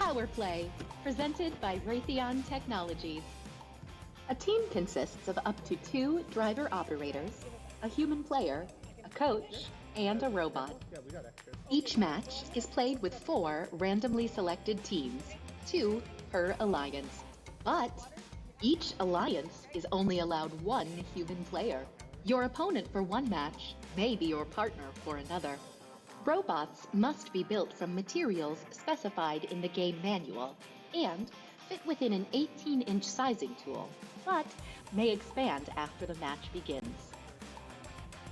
Power Play, presented by Raytheon Technologies. A team consists of up to 2 driver operators, a human player, a coach, and a robot. Each match is played with 4 randomly selected teams, 2 per alliance. But each alliance is only allowed 1 human player. Your opponent for one match may be your partner for another. Robots must be built from materials specified in the game manual and fit within an 18-inch sizing tool, but may expand after the match begins.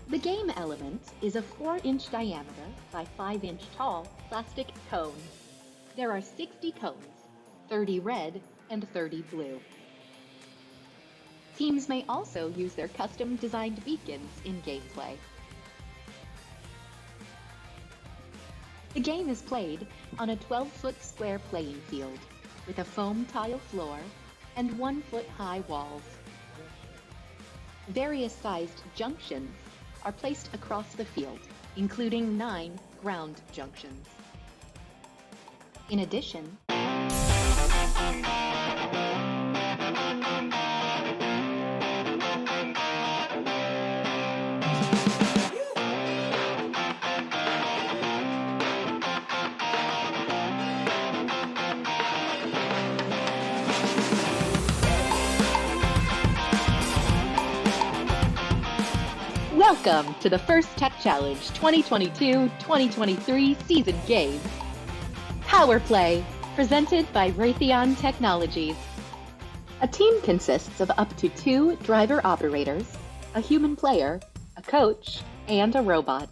The game element is a 4-inch diameter by 5-inch tall plastic cone. There are 60 cones, 30 red and 30 blue. Teams may also use their custom-designed beacons in gameplay. The game is played on a 12-foot square playing field with a foam tile floor and 1-foot-high walls. Various sized junctions are placed across the field, including 9 ground junctions. In addition, welcome to the first Tech Challenge 2022-2023 season game. Power Play, presented by Raytheon Technologies. A team consists of up to 2 driver operators, a human player, a coach, and a robot.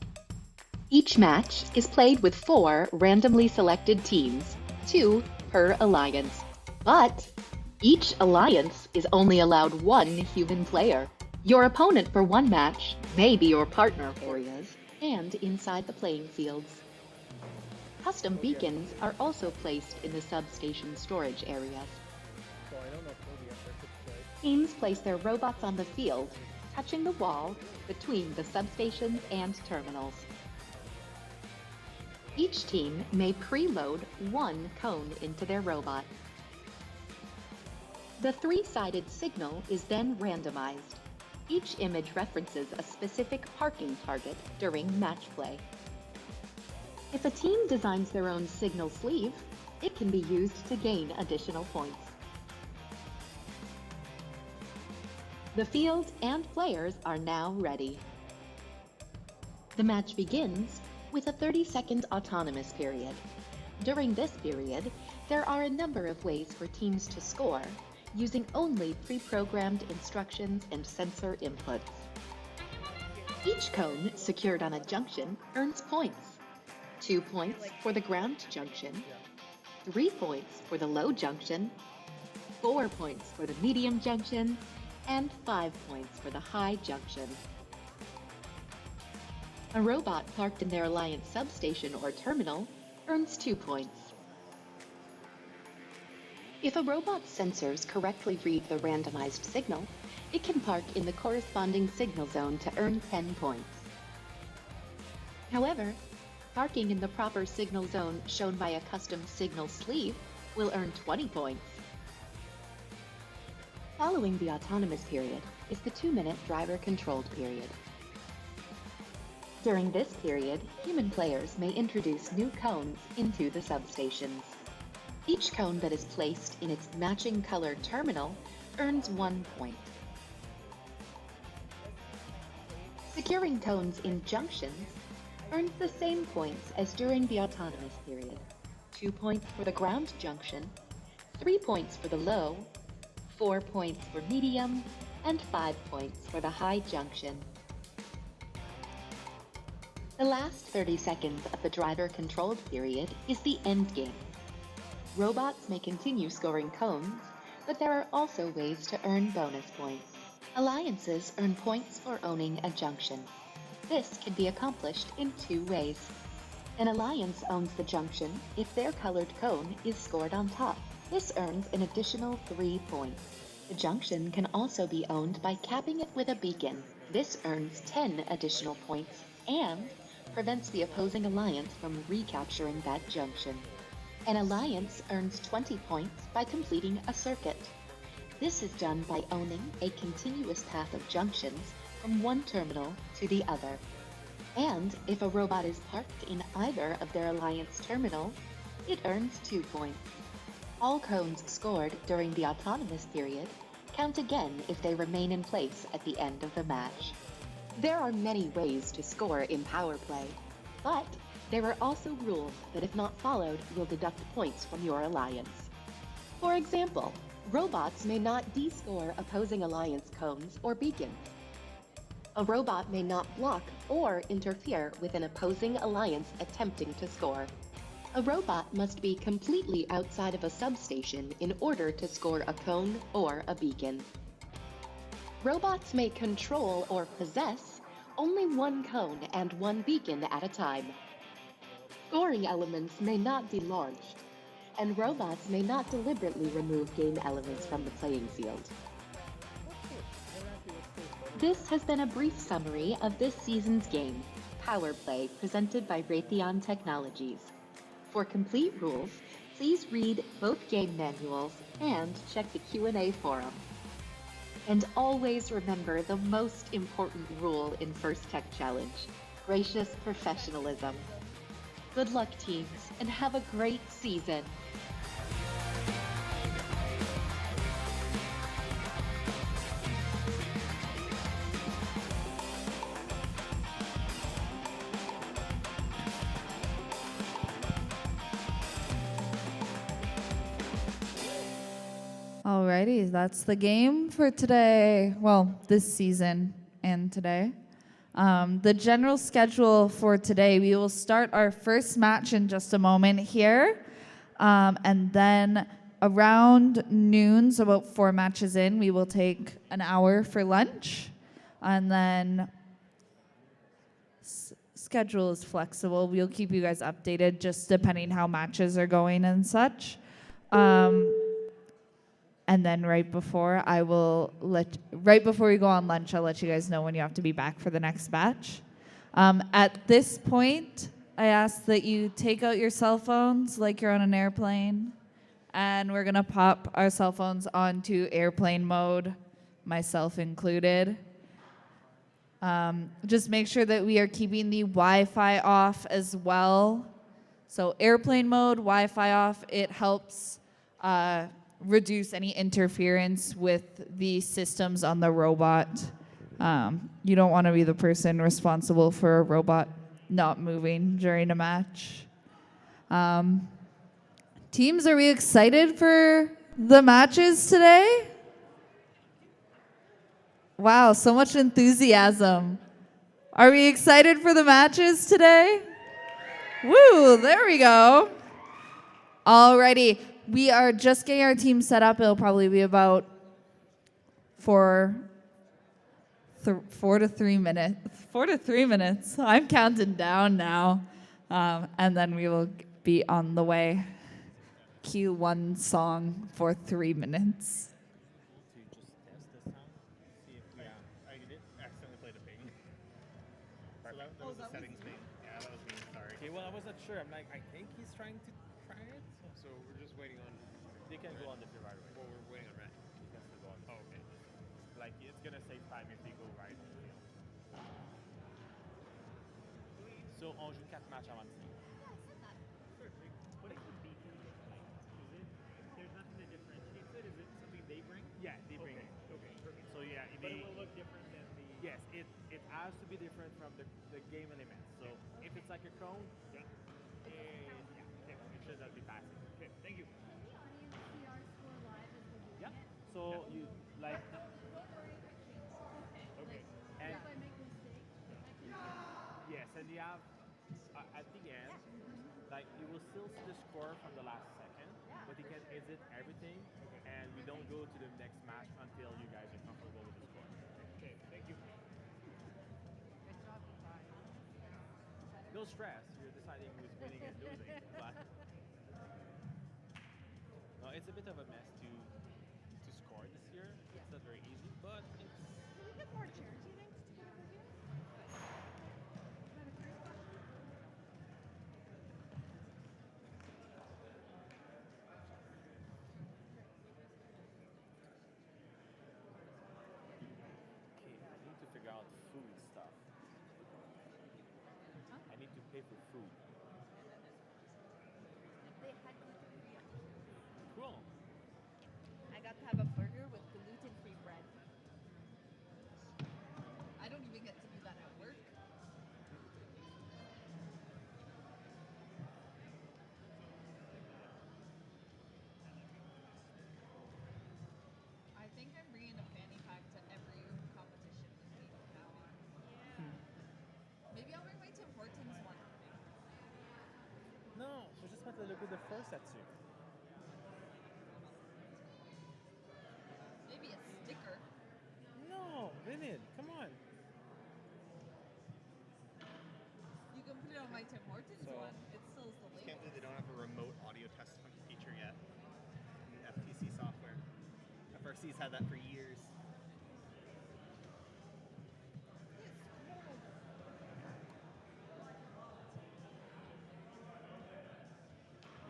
Each match is played with 4 randomly selected teams, 2 per alliance. But each alliance is only allowed 1 human player. Your opponent for one match may be your partner for areas and inside the playing fields. Custom beacons are also placed in the substation storage areas. Teams place their robots on the field, touching the wall between the substations and terminals. Each team may preload 1 cone into their robot. The 3-sided signal is then randomized. Each image references a specific parking target during match play. If a team designs their own signal sleeve, it can be used to gain additional points. The field and players are now ready. The match begins with a 30-second autonomous period. During this period, there are a number of ways for teams to score, using only pre-programmed instructions and sensor inputs. Each cone secured on a junction earns points. 2 points for the ground junction, 3 points for the low junction, 4 points for the medium junction, and 5 points for the high junction. A robot parked in their Alliance substation or terminal earns 2 points. If a robot's sensors correctly read the randomized signal, it can park in the corresponding signal zone to earn 10 points. However, parking in the proper signal zone shown by a custom signal sleeve will earn 20 points. Following the autonomous period is the 2-minute driver-controlled period. During this period, human players may introduce new cones into the substations. Each cone that is placed in its matching colored terminal earns 1 point. Securing cones in junctions earns the same points as during the autonomous period. 2 points for the ground junction, 3 points for the low, 4 points for medium, and 5 points for the high junction. The last 30 seconds of the driver-controlled period is the end game. Robots may continue scoring cones, but there are also ways to earn bonus points. Alliances earn points for owning a junction. This can be accomplished in 2 ways. An alliance owns the junction if their colored cone is scored on top. This earns an additional 3 points. The junction can also be owned by capping it with a beacon. This earns 10 additional points and prevents the opposing alliance from recapturing that junction. An alliance earns 20 points by completing a circuit. This is done by owning a continuous path of junctions from one terminal to the other. And if a robot is parked in either of their alliance terminals, it earns 2 points. All cones scored during the autonomous period count again if they remain in place at the end of the match. There are many ways to score in power play, but there are also rules that if not followed will deduct points from your alliance. For example, robots may not descore opposing alliance cones or beacons. A robot may not block or interfere with an opposing alliance attempting to score. A robot must be completely outside of a substation in order to score a cone or a beacon. Robots may control or possess only one cone and one beacon at a time. Scoring elements may not be launched, and robots may not deliberately remove game elements from the playing field. This has been a brief summary of this season's game, Power Play, presented by Raytheon Technologies. For complete rules, please read both game manuals and check the Q&A forum. And always remember the most important rule in First Tech Challenge, gracious professionalism. Good luck, teams, and have a great season. Alrighty, that's the game for today. Well, this season and today. The general schedule for today, we will start our first match in just a moment here. And then around noon, so about 4 matches in, we will take an hour for lunch. And then schedule is flexible. We'll keep you guys updated just depending how matches are going and such. And then right before we go on lunch, I'll let you guys know when you have to be back for the next batch. At this point, I ask that you take out your cell phones like you're on an airplane. And we're gonna pop our cell phones onto airplane mode, myself included. Just make sure that we are keeping the Wi-Fi off as well. So airplane mode, Wi-Fi off, it helps reduce any interference with the systems on the robot. You don't want to be the person responsible for a robot not moving during a match. Teams, are we excited for the matches today? Wow, so much enthusiasm. Are we excited for the matches today? Woo, there we go. Alrighty. We are just getting our team set up. It'll probably be about 4 to 3 minutes. 4 to 3 minutes. I'm counting down now. And then we will be on the way. Cue one song for 3 minutes. Well, I wasn't sure. I'm like, I think he's trying to try it. So we're just waiting on. They can go on the right away. Well, we're waiting on Ren. He has to go on. Oh, okay. Like, it's gonna save time if they go right. So, on joue 4 matchs avant de Perfect. What is the beacon like? Is it, there's nothing that differentiates it? Is it something they bring? Yeah, they bring it. Okay, perfect. So, yeah, But it will look different than the... yes, it has to be different from the game element. So, if it's like a cone, it should not be passing. Okay, thank you. Yeah. So, you like. Okay. And yes, and you have at the end, like you will still see the score from the last second, but you can exit everything, and we don't go to the next match until you guys are comfortable with the score. Okay, thank you. No stress. You're deciding who's winning and losing, but no, it's a bit of a mess to score this year. It's not very easy, but it's. Can we get more chairs, you think, to get over here? for food. They had gluten-free options. Cool. I got to have a burger with gluten-free bread. I don't even get to do that at work. I think I'm bringing a fanny pack to every competition this week from now on. Maybe I'll bring my Tim Hortons one. Non, faut juste mettre le logo de First là-dessus. Maybe a sticker. No, Vinid, come on. You can put it on my Tim Hortons So- one. It still is the Can't label. believe they don't have a remote audio test feature yet in the FTC software. FRC's had that for years.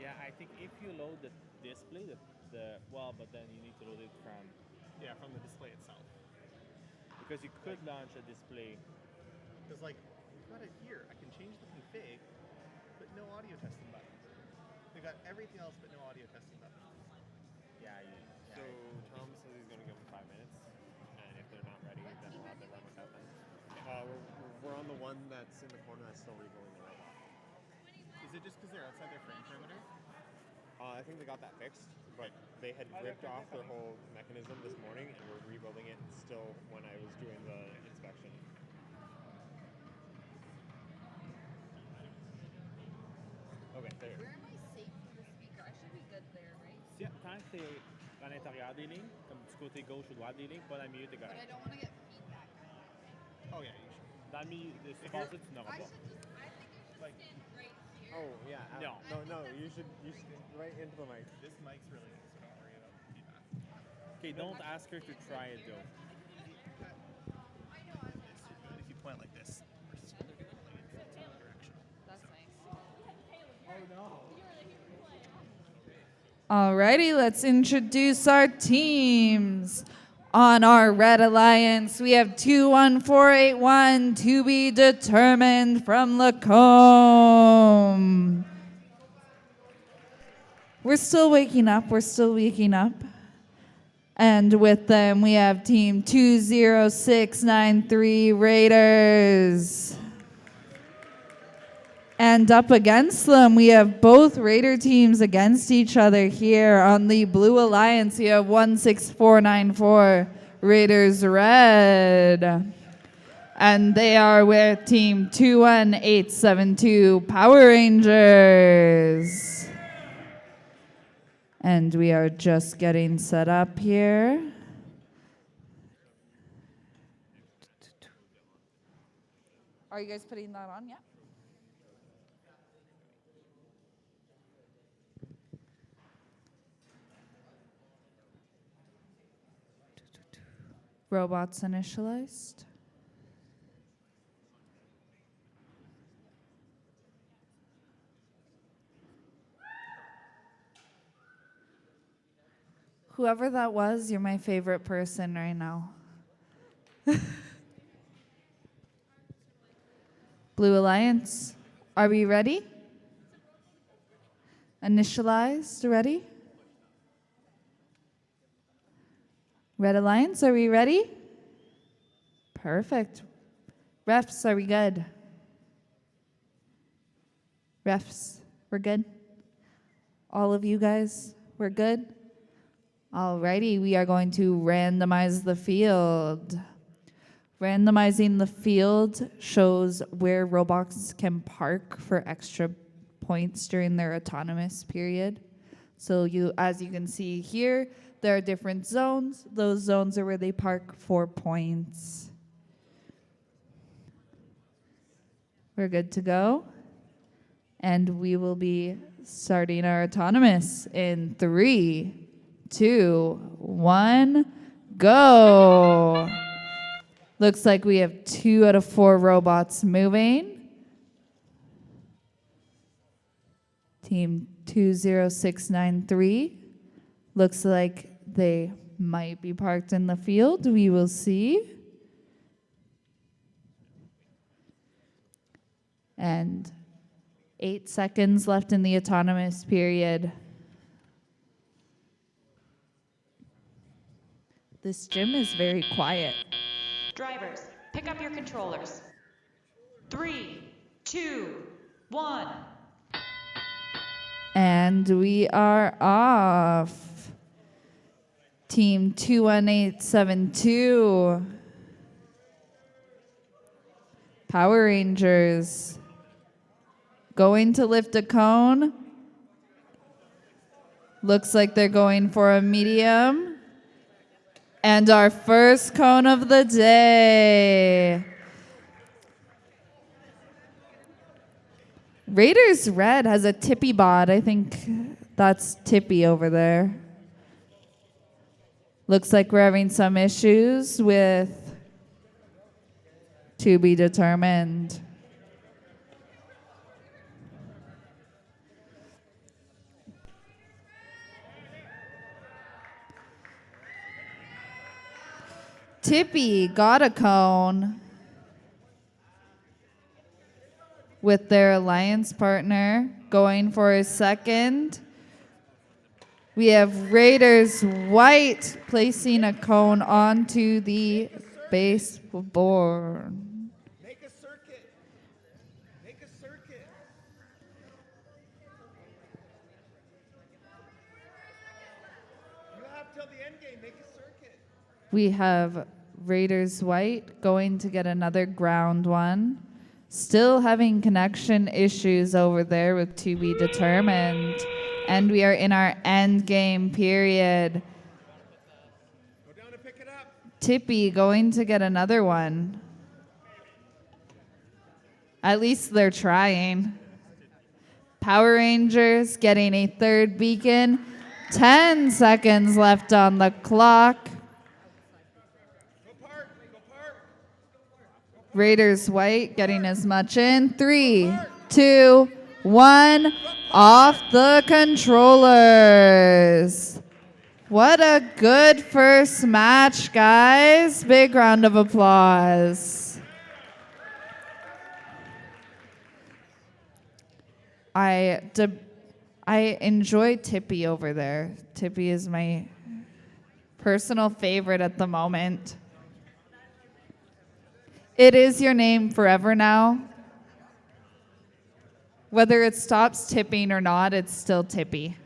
Yeah, I think if you load the display, but then you need to load it from, Yeah, from the display itself. because you could launch a display. Because like, we've got it here. I can change the config, but no audio testing buttons. They got everything else but no audio testing buttons. Yeah, So Tom says he's going to give them 5 minutes, and if they're not ready, then we'll have to run without them. We're on the one that's in the corner that's still rebuilding the robot. Is it just because they're outside their frame perimeter? I think they got that fixed, but they had ripped off their whole mechanism this morning, and we're rebuilding it still when I was doing the inspection. Okay, there. Where am I safe for the speaker? I should be good there, right? Si, tant que t'es à l'intérieur des lignes, comme du côté gauche ou droit des lignes, pas dans le milieu, t'es But I correct. don't want to get feedback. Oh yeah, you should. Dans le milieu, de ce passé, tu n'auras I pas. should just. I think I should Like- stand right here. Oh yeah. No. No. You should right into the mic. This mic's really good, so don't worry about feedback. Okay, don't ask her to try it though. I know. I was This is good if you point like this. Versus like in the other direction. That's nice. Alrighty, let's introduce our teams. On our Red Alliance, we have 21481 to be determined from Lacombe. We're still waking up. And with them, we have team 20693 Raiders. And up against them, we have both Raider teams against each other here. On the Blue Alliance, you have 16494 Raiders Red. And they are with team 21872 Power Rangers. And we are just getting set up here. Are you guys putting that on? Yeah. Robots initialized. Whoever that was, you're my favorite person right now. Blue Alliance, are we ready? Initialized, ready? Red Alliance, are we ready? Perfect. Refs, are we good? Refs, we're good? All of you guys, we're good? Alrighty, we are going to randomize the field. Randomizing the field shows where robots can park for extra points during their autonomous period. So as you can see here, there are different zones. Those zones are where they park for points. We're good to go. And we will be starting our autonomous in 3, 2, 1, go. Looks like we have 2 out of 4 robots moving. Team 20693. Looks like they might be parked in the field. We will see. And 8 seconds left in the autonomous period. This gym is very quiet. Drivers, pick up your controllers. 3, 2, 1. And we are off. Team 21872. Power Rangers. Going to lift a cone. Looks like they're going for a medium. And our first cone of the day. Raiders Red has a Tippy bot. I think that's Tippy over there. Looks like we're having some issues with to be determined. Tippy got a cone with their alliance partner going for a second. We have Raiders White placing a cone onto the baseboard. Make a circuit. Make a circuit. You have till the end game. Make a circuit. We have Raiders White going to get another ground one. Still having connection issues over there with to be determined. And we are in our end game period. Go down and pick it up. Tippy going to get another one. At least they're trying. Power Rangers getting a third beacon. 10 seconds left on the clock. Raiders White getting as much in. 3, 2, 1. Off the controllers. What a good first match, guys. Big round of applause. I enjoy Tippy over there. Tippy is my personal favorite at the moment. It is your name forever now. Whether it stops tipping or not, it's still Tippy.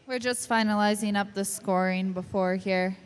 We're just finalizing up the scoring before here.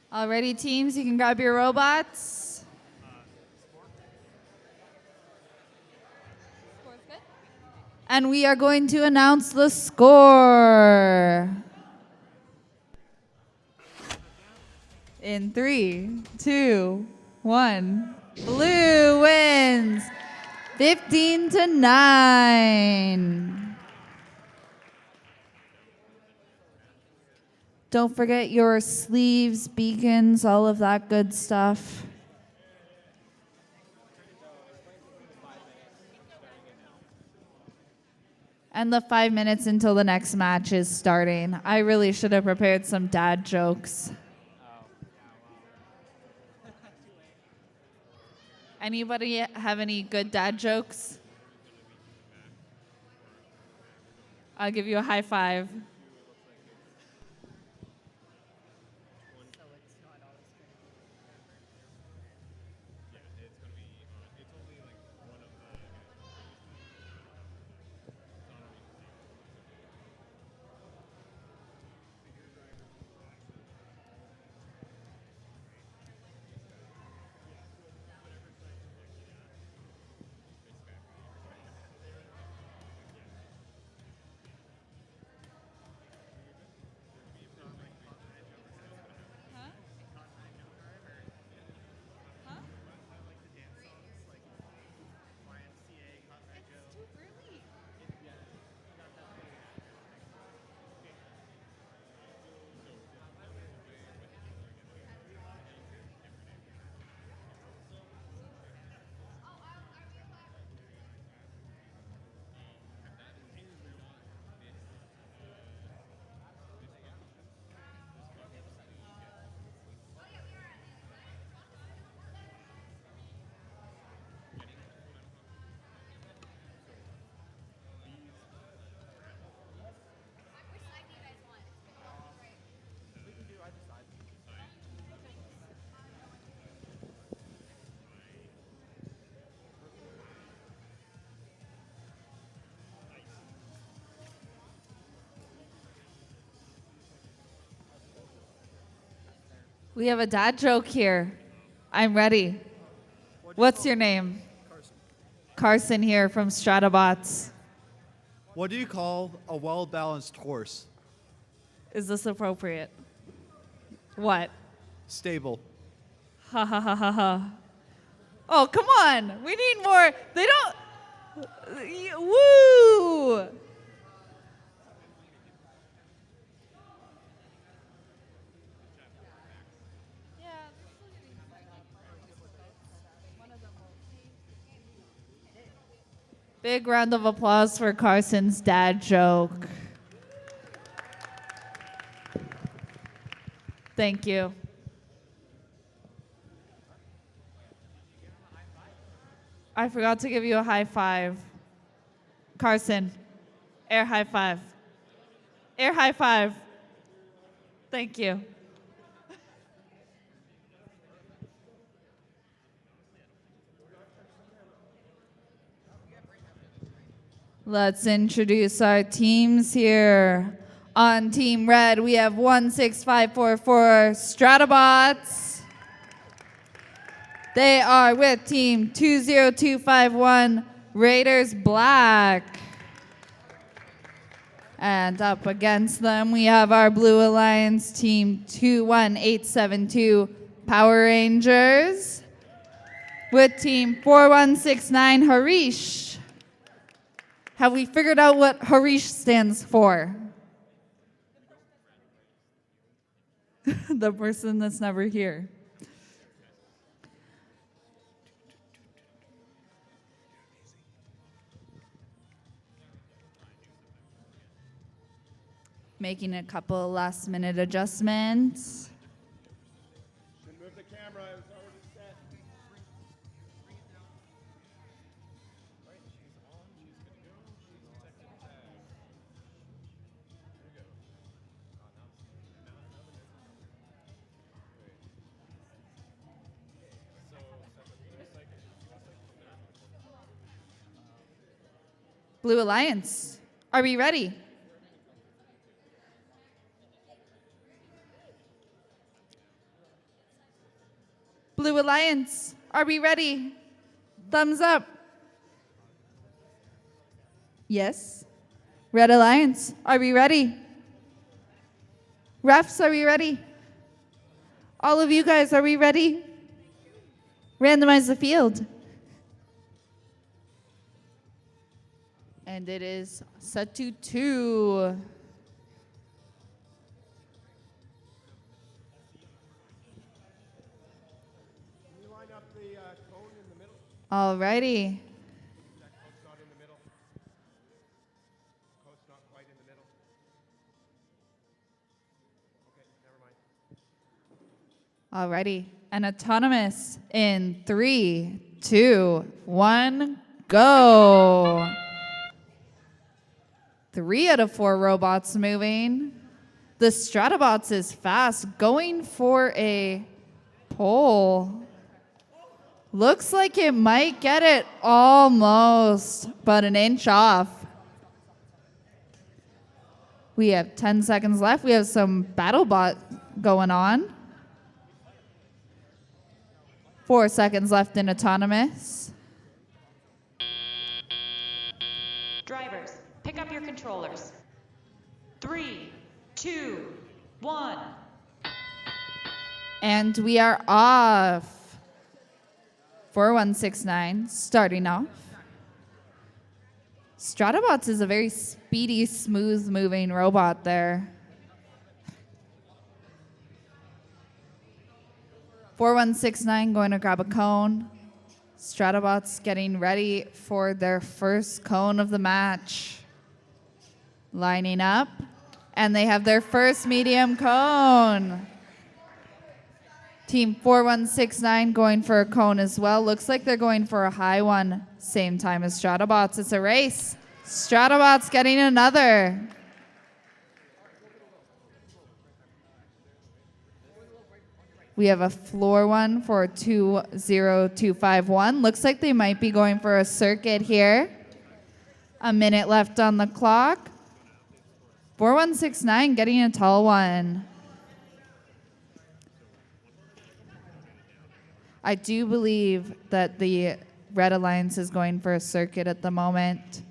Alrighty, teams, you can grab your robots. And we are going to announce the score. In 3, 2, 1. Blue wins 15-9. Don't forget your sleeves, beacons, all of that good stuff. And the 5 minutes until the next match is starting. I really should have prepared some dad jokes. Anybody have any good dad jokes? I'll give you a high five. We have a dad joke here. I'm ready. What's your name? Carson here from Stratabots. What do you call a well-balanced horse? Is this appropriate? What? Stable. Ha ha ha ha ha. Oh, come on. We need more. They don't. Woo! Big round of applause for Carson's dad joke. Thank you. I forgot to give you a high five. Carson, air high five. Air high five. Thank you. Let's introduce our teams here. On Team Red, we have 16544 Stratabots. They are with Team 20251 Raiders Black. And up against them, we have our Blue Alliance Team 21872 Power Rangers. With Team 4169 Harish. Have we figured out what Harish stands for? The person that's never here. Making a couple last minute adjustments. Move the camera, it was already set. Blue Alliance, are we ready? Blue Alliance, are we ready? Thumbs up. Yes. Red Alliance, are we ready? Refs, are we ready? All of you guys, are we ready? Randomize the field. And it is set to 2. Can you line up the cone in the middle? Alrighty. That cone's not in the middle. Cone's not quite in the middle. Okay, never mind. Alrighty. And autonomous in 3, 2, 1, go. 3 out of 4 robots moving. The Stratobots is fast, going for a pole. Looks like it might get it almost, but an inch off. We have 10 seconds left. We have some BattleBot going on. 4 seconds left in autonomous. Drivers, pick up your controllers. 3, 2, 1. And we are off. 4169 starting off. Stratobots is a very speedy, smooth moving robot there. 4169 going to grab a cone. Stratobots getting ready for their first cone of the match. Lining up, and they have their first medium cone. Team 4169 going for a cone as well. Looks like they're going for a high one, same time as Stratobots. It's a race. Stratobots getting another. We have a floor one for 20251. Looks like they might be going for a circuit here. A minute left on the clock. 4169 getting a tall one. I do believe that the Red Alliance is going for a circuit at the moment.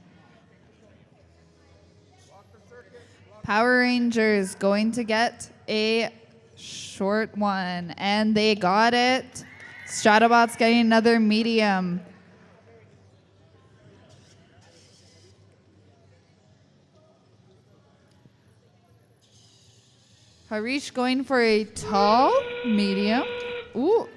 Power Rangers going to get a short one, and they got it. Stratobots getting another medium. Harish going for a tall medium. Ooh.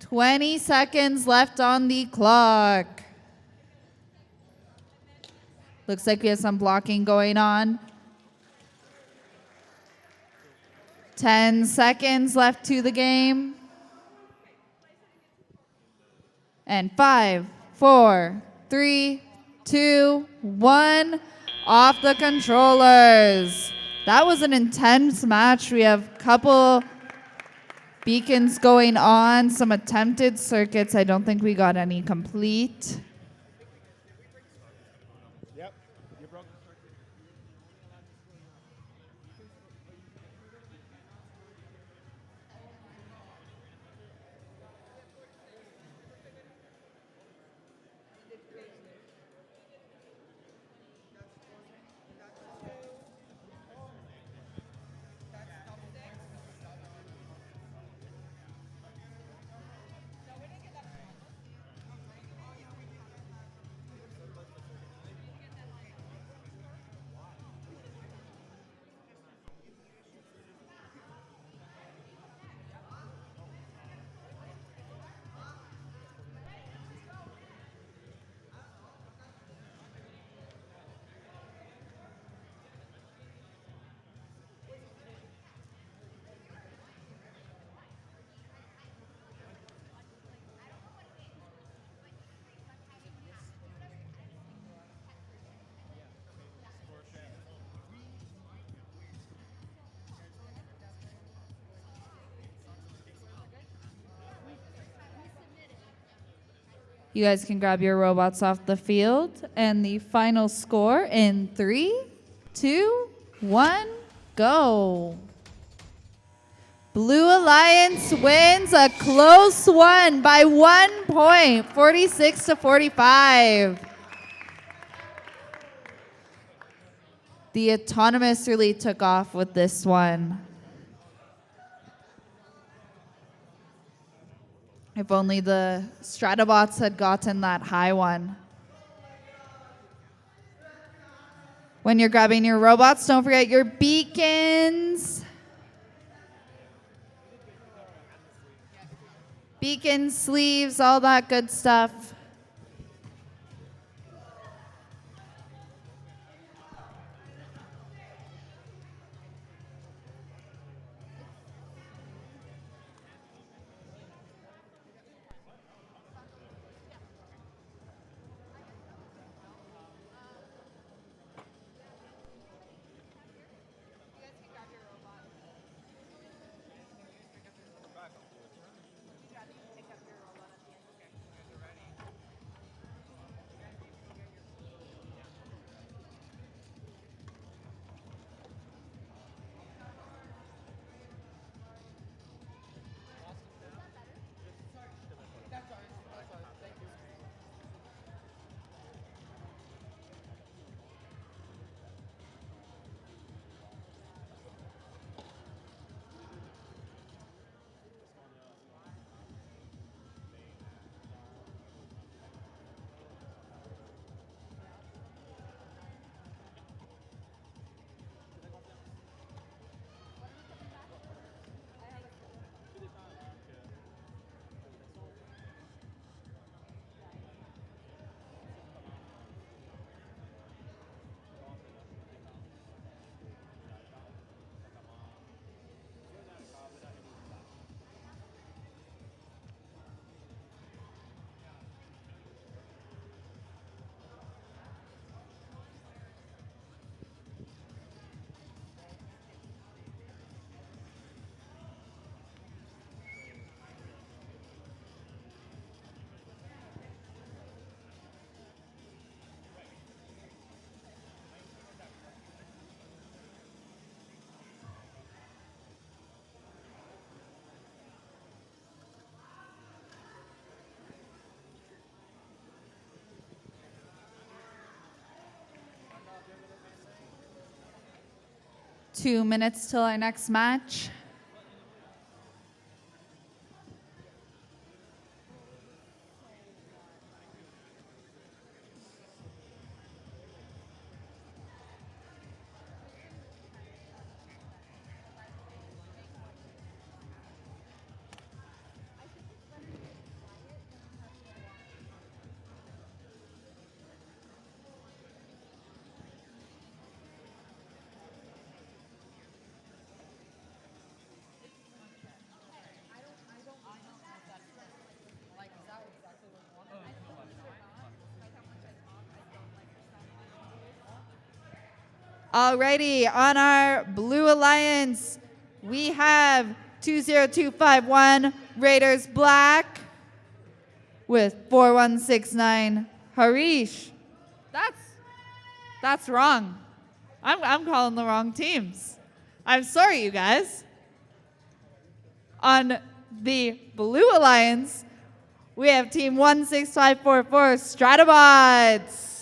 "20 seconds left on the clock." Looks like we have some blocking going on. 10 seconds left to the game. And 5, 4, 3, 2, 1. Off the controllers. That was an intense match. We have a couple beacons going on, some attempted circuits. I don't think we got any complete. You guys can grab your robots off the field. And the final score in 3, 2, 1, go. Blue Alliance wins a close one by 1 point, 46 to 45. The Autonomous really took off with this one. If only the Stratobots had gotten that high one. When you're grabbing your robots, don't forget your beacons. Beacons, sleeves, all that good stuff. Two minutes till our next match. Alrighty, on our Blue Alliance, we have 20251 Raiders Black with 4169 Harish. That's wrong. I'm calling the wrong teams. I'm sorry, you guys. On the Blue Alliance, we have team 16544 Stratobots.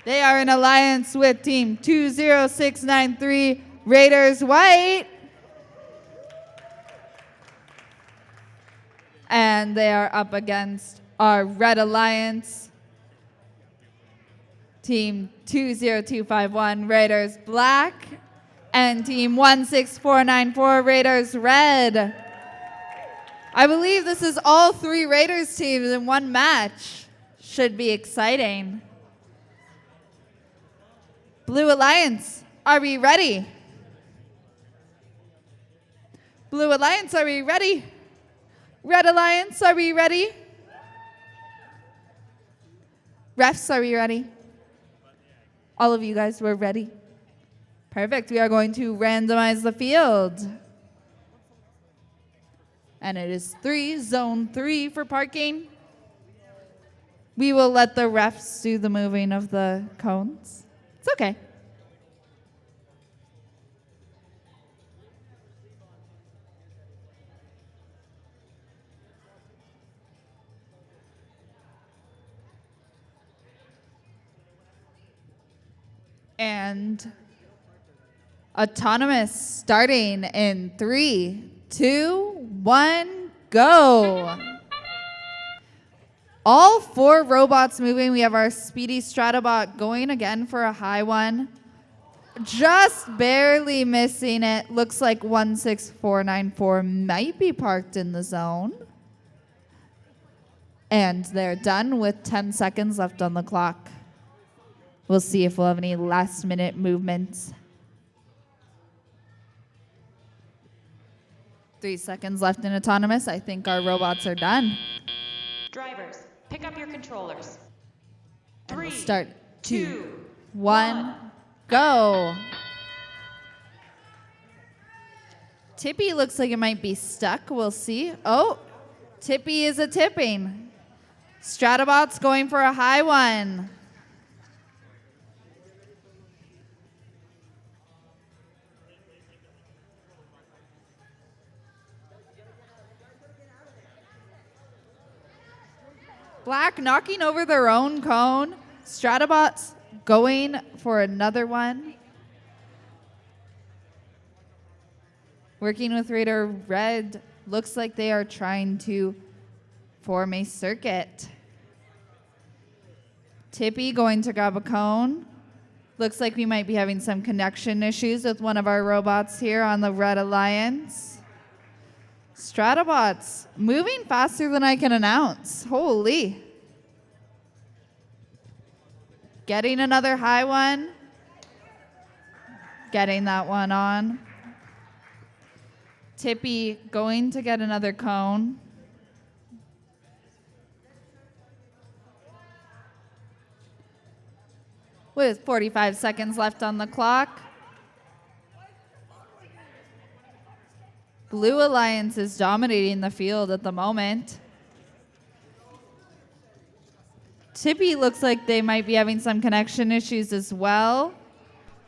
They are in alliance with team 20693 Raiders White. And they are up against our Red Alliance, team 20251 Raiders Black, and team 16494 Raiders Red. I believe this is all three Raiders teams in one match. Should be exciting. Blue Alliance, are we ready? Blue Alliance, are we ready? Red Alliance, are we ready? Refs, are we ready? All of you guys, we're ready. Perfect. We are going to randomize the field. And it is zone 3 for parking. We will let the refs do the moving of the cones. It's okay. And autonomous starting in 3, 2, 1, go. All 4 robots moving. We have our speedy Stratobot going again for a high one. Just barely missing it. Looks like 16494 might be parked in the zone. And they're done with 10 seconds left on the clock. We'll see if we'll have any last minute movements. 3 seconds left in autonomous. I think our robots are done. Drivers, pick up your controllers. And we'll 3, start 2, 2, 1, go. Tippy looks like it might be stuck. We'll see. Oh, Tippy is a tipping. Stratobot's going for a high one. Black knocking over their own cone. Stratobot's going for another one. Working with Raider Red, looks like they are trying to form a circuit. Tippy going to grab a cone. Looks like we might be having some connection issues with one of our robots here on the Red Alliance. Stratobots moving faster than I can announce. Holy. Getting another high one. Getting that one on. Tippy going to get another cone. With 45 seconds left on the clock. Blue Alliance is dominating the field at the moment. Tippy looks like they might be having some connection issues as well.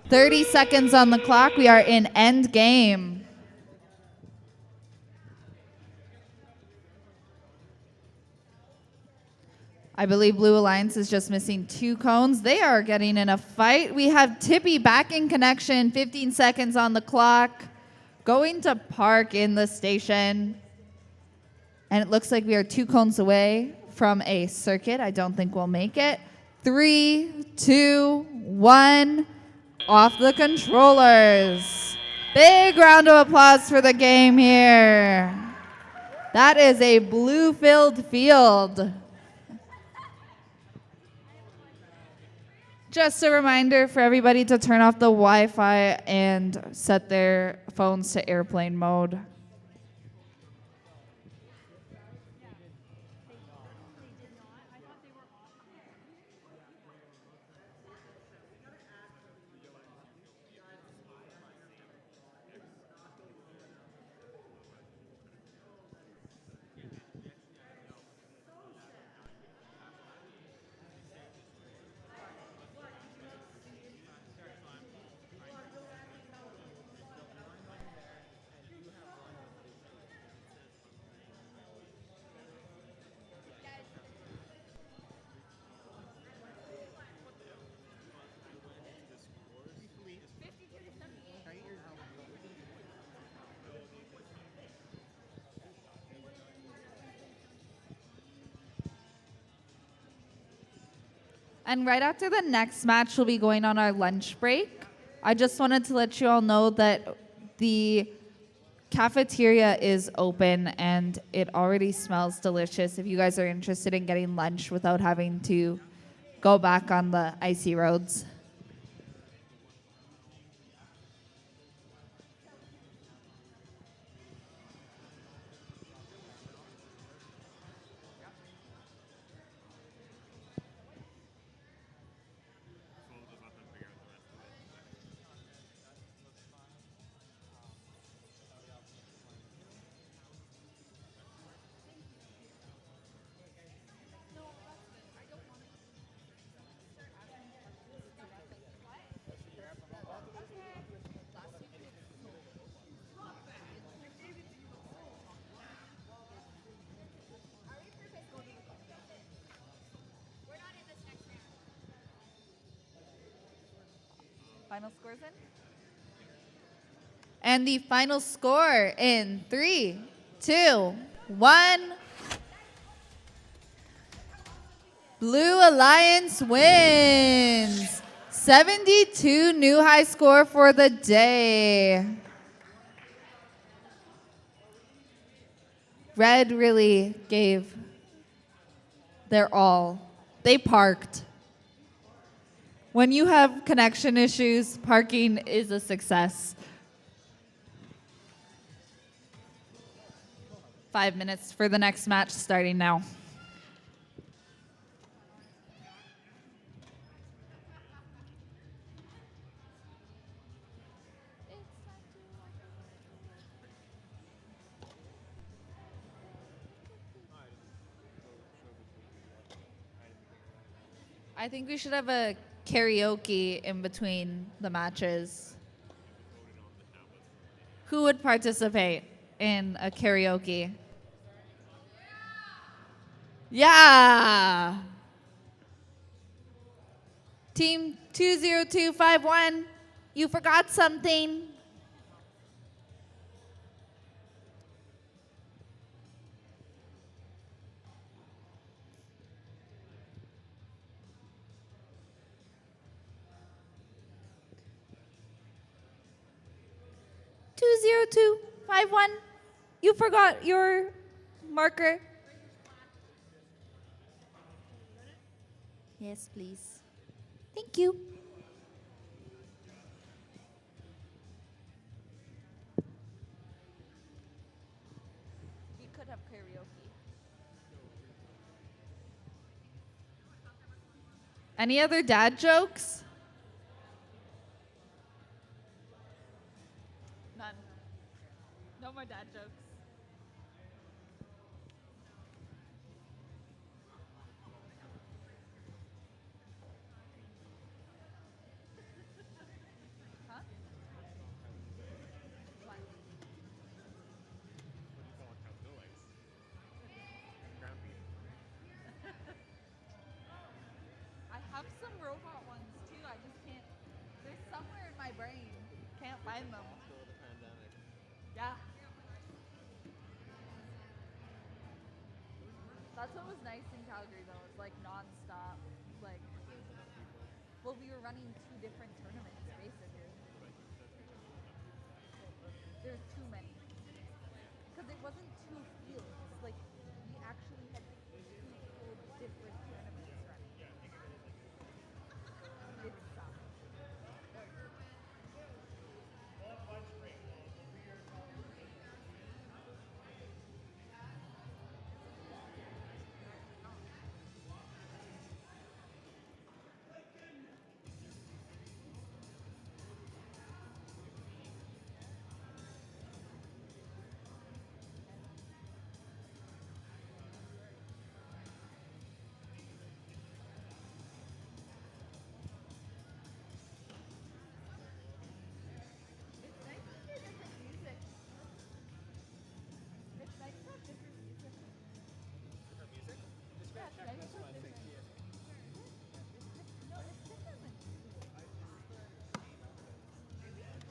30 seconds on the clock. We are in end game. I believe Blue Alliance is just missing 2 cones. They are getting in a fight. We have Tippy back in connection, 15 seconds on the clock. Going to park in the station. And it looks like we are 2 cones away from a circuit. I don't think we'll make it. 3, 2, 1, off the controllers. Big round of applause for the game here. That is a blue-filled field. Just a reminder for everybody to turn off the Wi-Fi and set their phones to airplane mode. And right after the next match, we'll be going on our lunch break. I just wanted to let you all know that the cafeteria is open and it already smells delicious if you guys are interested in getting lunch without having to go back on the icy roads. Final scores in? And the final score in 3, 2, 1. Blue Alliance wins. 72 new high score for the day. Red really gave their all. They parked. When you have connection issues, parking is a success. 5 minutes for the next match starting now. I think we should have a karaoke in between the matches. Who would participate in a karaoke? Yeah! Team 20251, you forgot something. Two zero two 5-1. You forgot your marker. Yes, please. Thank you. We could have karaoke. Any other dad jokes? None. No more dad jokes. Huh? What? I have some robot ones too. I just can't. They're somewhere in my brain. Can't find them. Yeah. That's what was nice in Calgary though. It's like non-stop. Like, well, we were running 2 different tournaments basically. There's too many. Because it wasn't 2 fields. Like, we actually had 2 full different tournaments running. It sucked.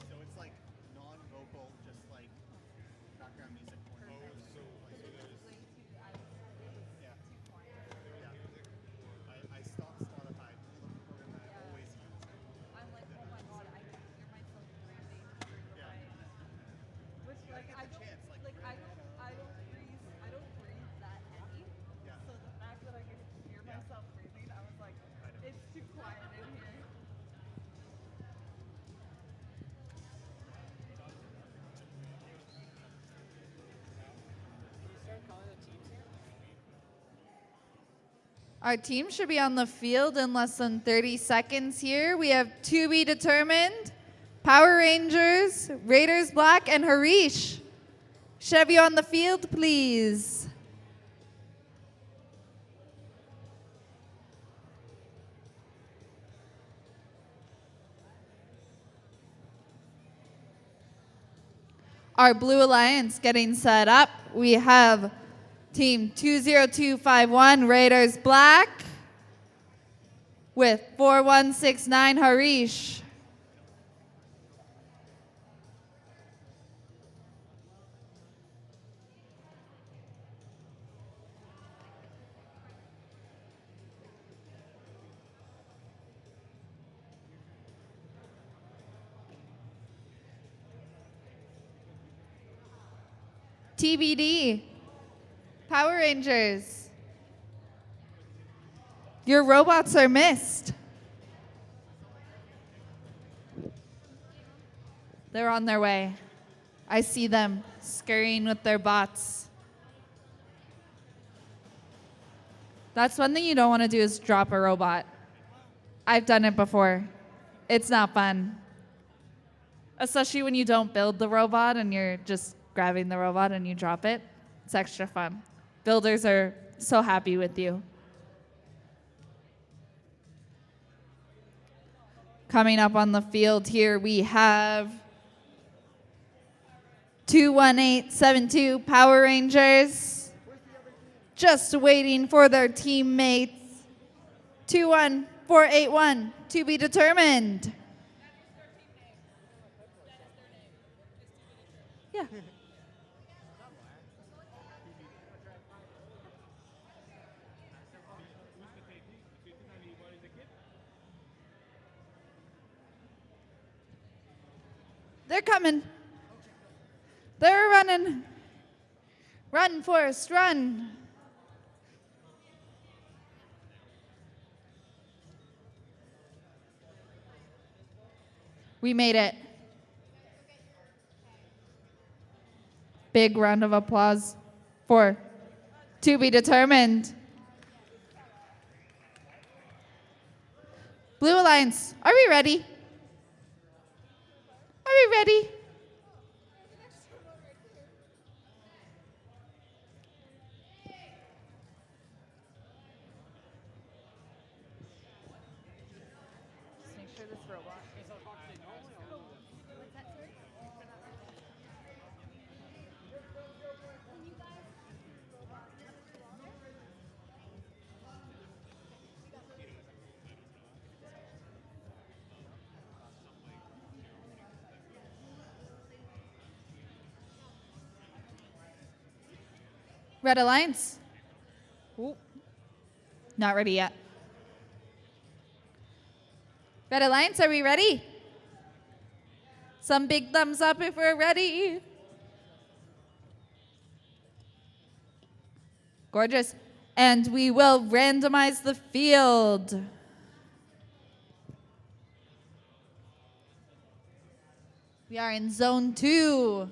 So it's like non-vocal, just like background music. I stopped Spotify. The program that I always use. I'm like, oh my god, I can hear myself breathing. Yeah. Which You gotta like get I the don't chance, like, I don't breathe that heavy. Yeah. So the fact that I can hear myself breathing, I was like, it's too quiet in here. Our team should be on the field in less than 30 seconds here. We have to be determined. Power Rangers, Raiders Black, and Harish. Should have you on the field, please? Our Blue Alliance getting set up. We have Team 20251, Raiders Black, with 4169 Harish. TBD. Power Rangers. Your robots are missed. They're on their way. I see them scurrying with their bots. That's one thing you don't want to do is drop a robot. I've done it before. It's not fun. Especially when you don't build the robot and you're just grabbing the robot and you drop it. It's extra fun. Builders are so happy with you. Coming up on the field here, we have 21872 Power Rangers. Just waiting for their teammates. 21481 to be determined. Yeah. They're coming. They're running. Run, Forrest, run. We made it. Big round of applause for To Be Determined. Blue Alliance, are we ready? Are we ready? Just make sure this robot. Red Alliance. Ooh. Not ready yet. Red Alliance, are we ready? Some big thumbs up if we're ready. Gorgeous. And we will randomize the field. We are in zone 2.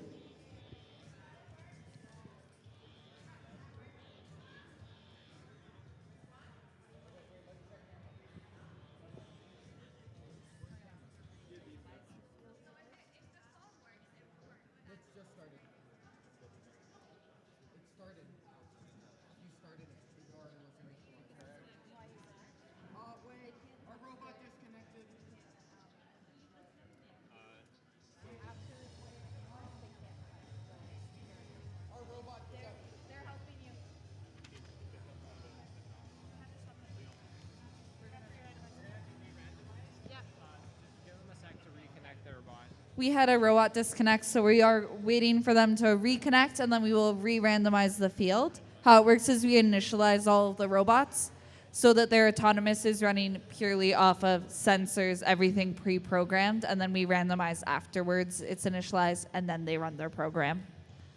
We had a robot disconnect, so we are waiting for them to reconnect, and then we will re-randomize the field. How it works is we initialize all of the robots so that their autonomous is running purely off of sensors, everything pre-programmed, and then we randomize afterwards. It's initialized, and then they run their program.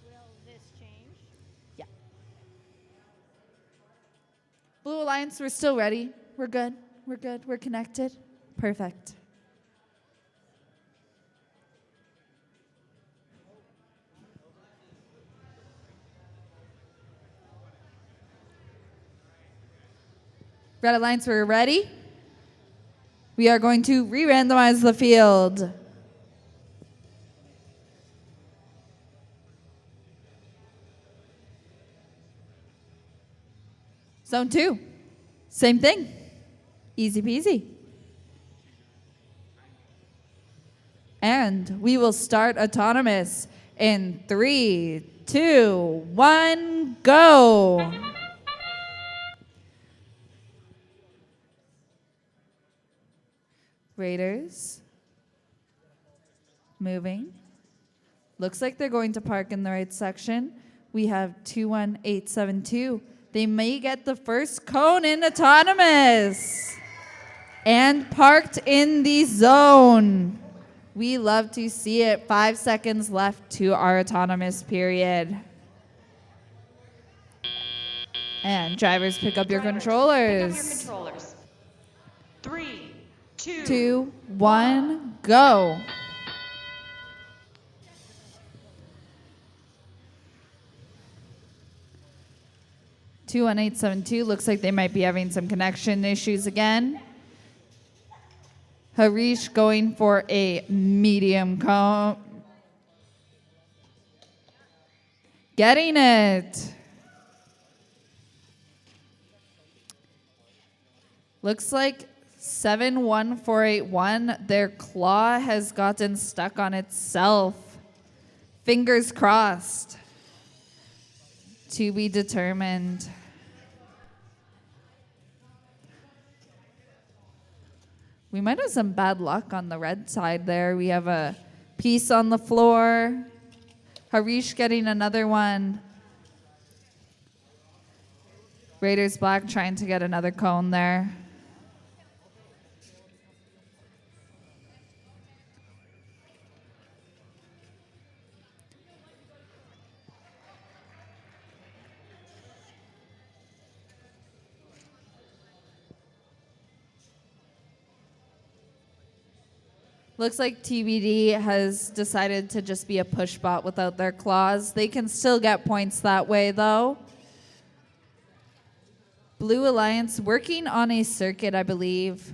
Will this change? Yeah. Blue Alliance, we're still ready. We're good. We're good. We're connected. Perfect. Red Alliance, we're ready. We are going to re-randomize the field. Zone 2, same thing. Easy peasy. And we will start autonomous in 3, 2, 1, go. Raiders. Moving. Looks like they're going to park in the right section. We have 21872. They may get the first cone in autonomous. And parked in the zone. We love to see it. 5 seconds left to our autonomous period. And drivers, pick up your Drivers, controllers. Pick up your controllers. 3, 2, 2, 1, go. Two 1872 looks like they might be having some connection issues again. Harish going for a medium cone. Getting it. Looks like 71481, their claw has gotten stuck on itself. Fingers crossed. To be determined. We might have some bad luck on the red side there. We have a piece on the floor. Harish getting another one. Raiders Black trying to get another cone there. Looks like TBD has decided to just be a push bot without their claws. They can still get points that way, though. Blue Alliance working on a circuit, I believe.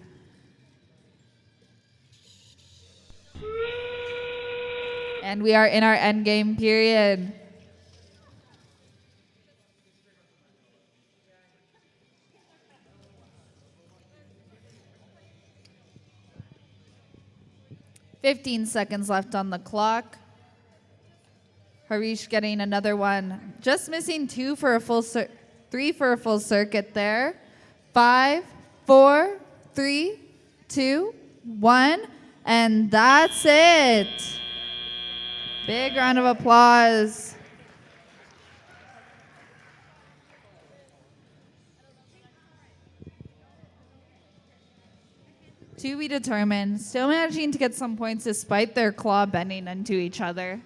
And we are in our endgame period. $15 seconds left on the clock. Harish getting another one. Just missing three for a full circuit there. 5, 4, 3, 2, 1. And that's it. Big round of applause. To be determined. Still managing to get some points despite their claw bending into each other.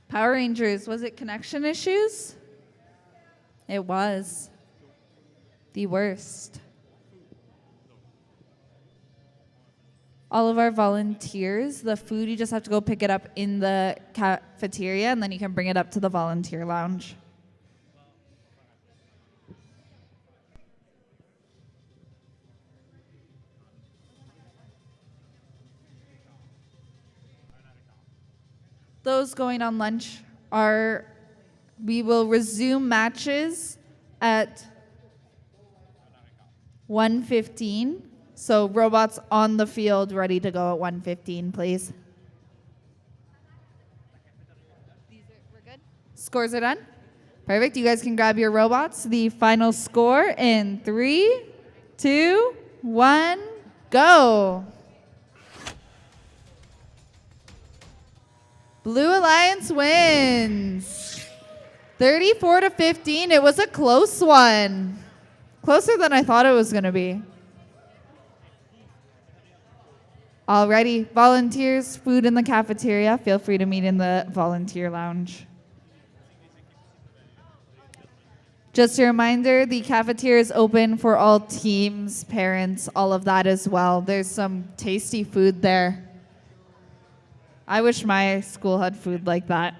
Power Rangers, was it connection issues? It was. The worst. All of our volunteers, the food, you just have to go pick it up in the cafeteria, and then you can bring it up to the volunteer lounge. Those going on lunch we will resume matches at 1:15. So robots on the field ready to go at 1:15, please. We're good? Scores are done? Perfect. You guys can grab your robots. The final score in 3, 2, 1, go. Blue Alliance wins. 34-15. It was a close one. Closer than I thought it was going to be. Alrighty, volunteers, food in the cafeteria. Feel free to meet in the volunteer lounge. Just a reminder, the cafeteria is open for all teams, parents, all of that as well. There's some tasty food there. I wish my school had food like that.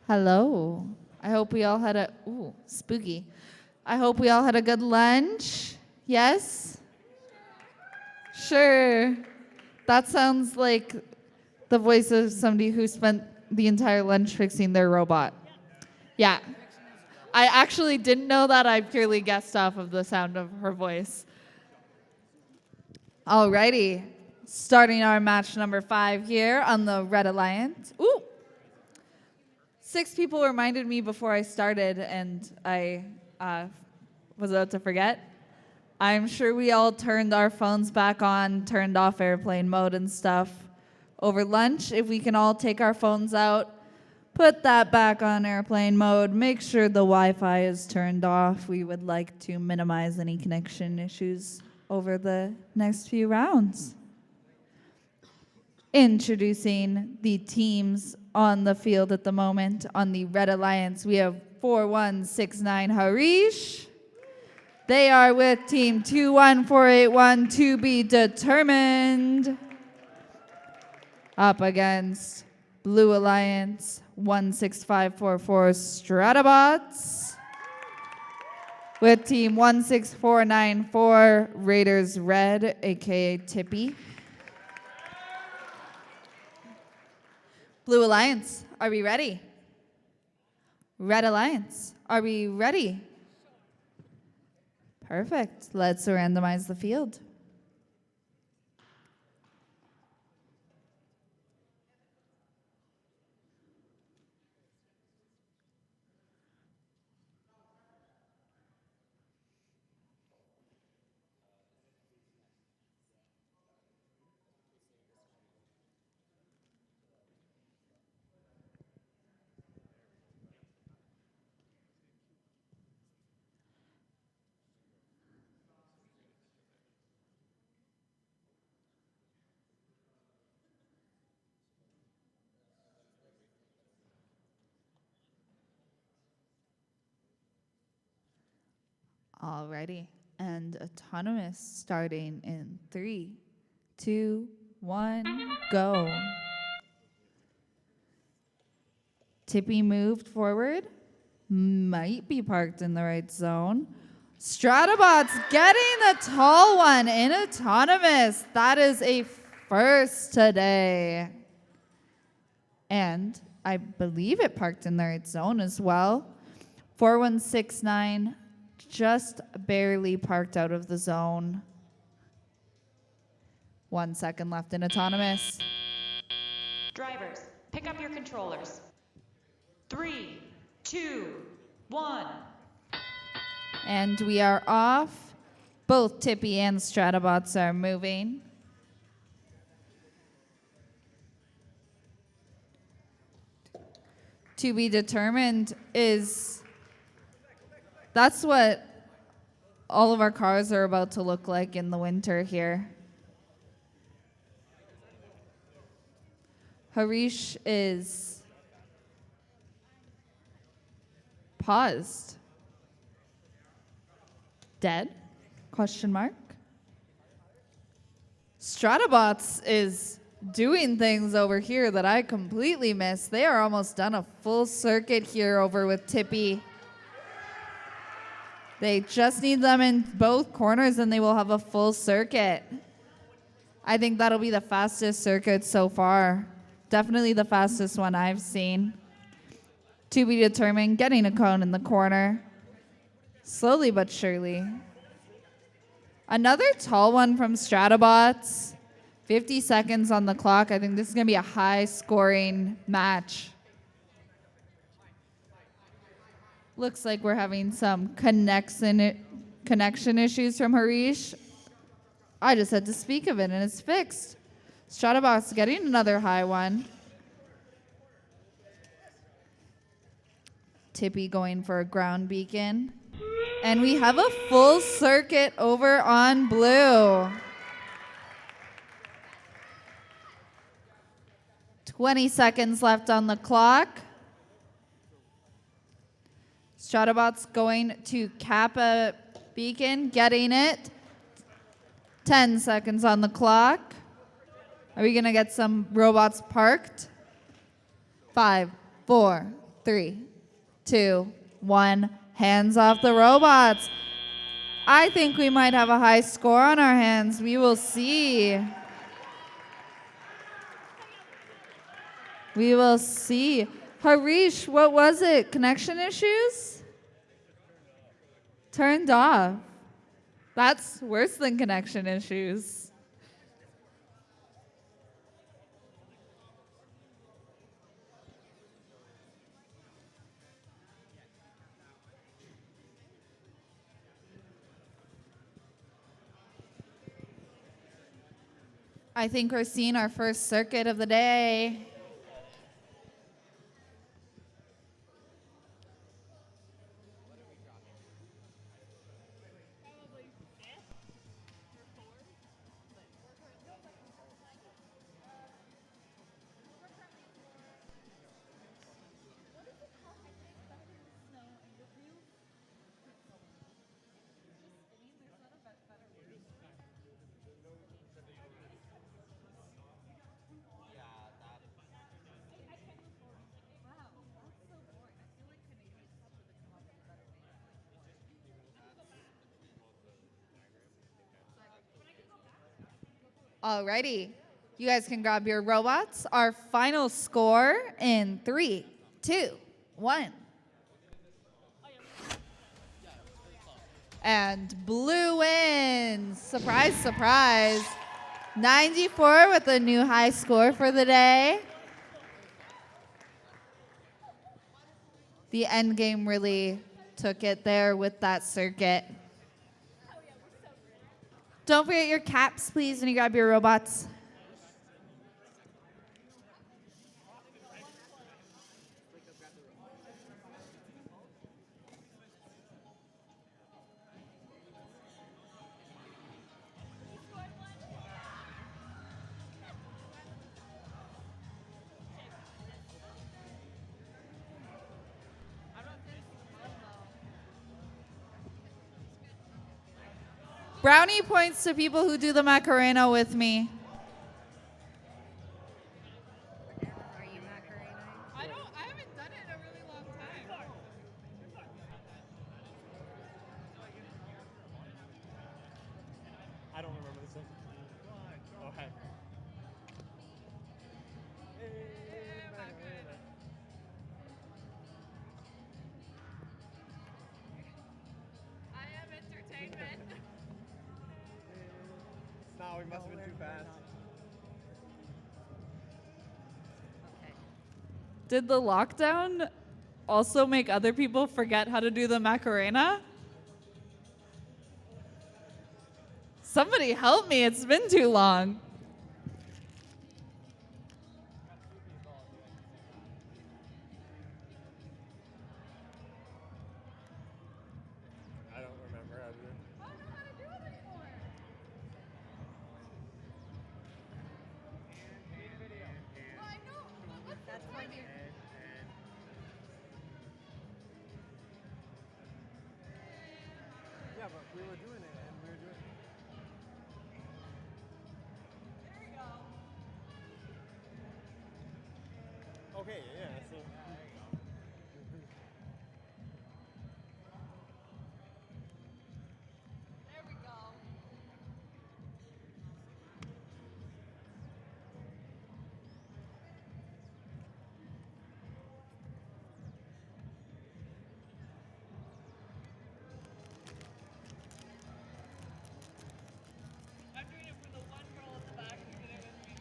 Hello. I hope we all had spooky. I hope we all had a good lunch. Yes? Sure. That sounds like the voice of somebody who spent the entire lunch fixing their robot. Yeah. I actually didn't know that. I purely guessed off of the sound of her voice. Alrighty. Starting our match number 5 here on the Red Alliance. Ooh. 6 people reminded me before I started, and I was about to forget. I'm sure we all turned our phones back on, turned off airplane mode and stuff over lunch. If we can all take our phones out, put that back on airplane mode, make sure the Wi-Fi is turned off. We would like to minimize any connection issues over the next few rounds. Introducing the teams on the field at the moment. On the Red Alliance, we have 4169 Harish. They are with team 21481 to be determined. Up against Blue Alliance 16544 Stratabots. With team 16494 Raiders Red, aka Tippy. Blue Alliance, are we ready? Red Alliance, are we ready? Perfect. Let's randomize the field. Alrighty, and autonomous starting in 3, 2, 1, go. Tippy moved forward, might be parked in the right zone. Stratabots getting the tall one in autonomous. That is a first today. And I believe it parked in the right zone as well. 4169 just barely parked out of the zone. 1 second left in autonomous. Drivers, pick up your controllers. 3, 2, 1. And we are off. Both Tippy and Stratabots are moving. To be determined is, that's what all of our cars are about to look like in the winter here. Harish is paused. Dead? Question mark. Stratabots is doing things over here that I completely missed. They are almost done a full circuit here over with Tippy. They just need them in both corners and they will have a full circuit. I think that'll be the fastest circuit so far. Definitely the fastest one I've seen. To be determined, getting a cone in the corner. Slowly but surely. Another tall one from Stratabots. 50 seconds on the clock. I think this is going to be a high-scoring match. Looks like we're having some connection issues from Harish. I just had to speak of it, and it's fixed. Stratabots getting another high one. Tippy going for a ground beacon. And we have a full circuit over on blue. 20 seconds left on the clock. Stratabots going to Kappa beacon, getting it. 10 seconds on the clock. Are we going to get some robots parked? 5, 4, 3, 2, 1. Hands off the robots. I think we might have a high score on our hands. We will see. We will see. Harish, what was it? Connection issues? Turned off. That's worse than connection issues. I think we're seeing our first circuit of the day. Alrighty, you guys can grab your robots. Our final score in 3, 2, 1. And blue wins. Surprise, surprise. 94 with a new high score for the day. The end game really took it there with that circuit. Don't forget your caps, please, when you grab your robots. Brownie points to people who do the Macarena with me. I haven't done it in a really long time. I don't remember this one. Okay. I am entertainment. No, we must have been too fast. Did the lockdown also make other people forget how to do the Macarena? Somebody help me, it's been too long. I don't remember how to do it. I don't know how to do it anymore. Well, I know. What's the point here? Yeah, but we were doing it and we were doing it. There we go. Okay, yeah, so. There we go. I'm doing it for the one girl in the back who did it with me.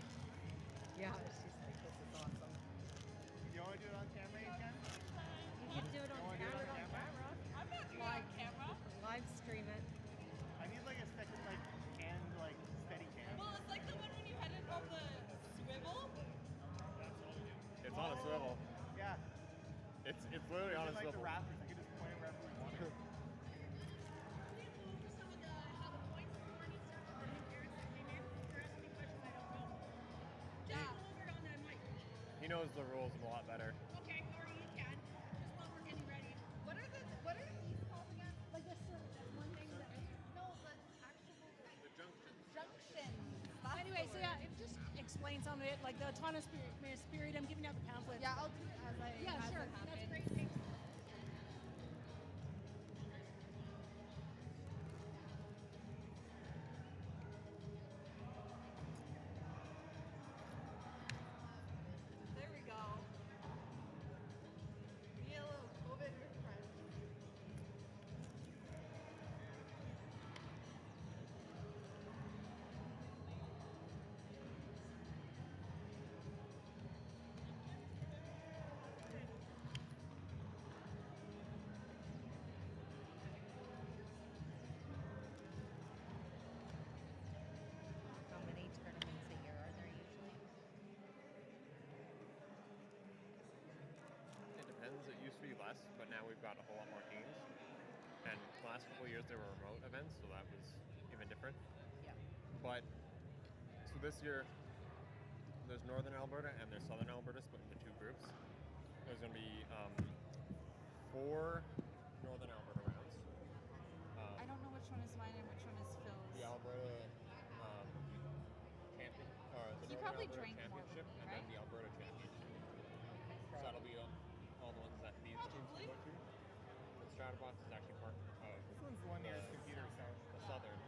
Yeah, she's like, this is awesome. You want to do it on camera, you can? You can do it on camera. I'm not doing it on camera. Live stream it. I need like a second like hand like steady cam. Well, it's like the one when you had it on the swivel. It's on a swivel. Yeah. It's literally on a Like the swivel. rafters, I can just point it wherever we want. He knows the rules a lot better. Okay, or you can. Just while we're getting ready. What are these called again? Like this one thing that no, the actual junctions. Anyway, so yeah, just explain some of it, like the autonomous period. I'm giving out the pamphlets. Yeah, I'll do it as I Yeah, as sure. it That's happens. great. Thanks. There we go. Be a little COVID refresh. How many tournaments a year are there usually? It depends. It used to be less, but now we've got a whole lot more teams. And the last couple of years there were remote events, so that was even different. Yeah. But so this year there's Northern Alberta and there's Southern Alberta split into two groups. There's going to be 4 Northern Alberta rounds. I don't know which one is mine and which one is Phil's. The Alberta champion, or the He Northern probably Alberta drank more championship, than me, and right? then the Alberta championship. So that'll be all the ones that these teams can go to. The Stratabots is actually part of This one's the one near his computer, so. the Southern.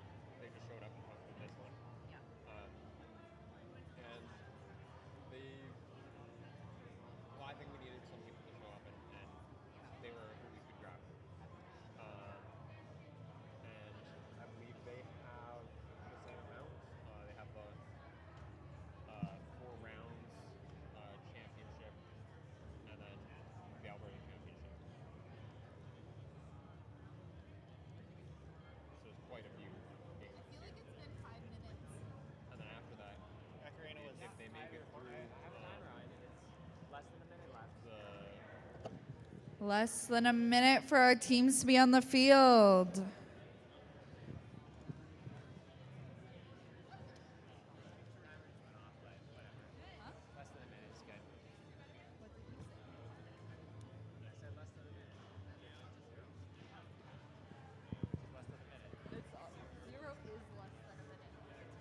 They just showed up and hosted this one. Yeah. And they, well, I think we needed some people to show up, and they were who we could grab. And I believe they have the same amount. They have the 4 rounds championship, and then the Alberta championship. So it's quite a few games. I feel like it's been 5 minutes. And then after that, Macarena was if they make it through I have a timer on it. It's less than a minute left. Less than a minute for our teams to be on the field. Less than a minute is good. What did you say? I said less than a minute. Less than a minute. It's 0 is less than a minute. This is 6, right?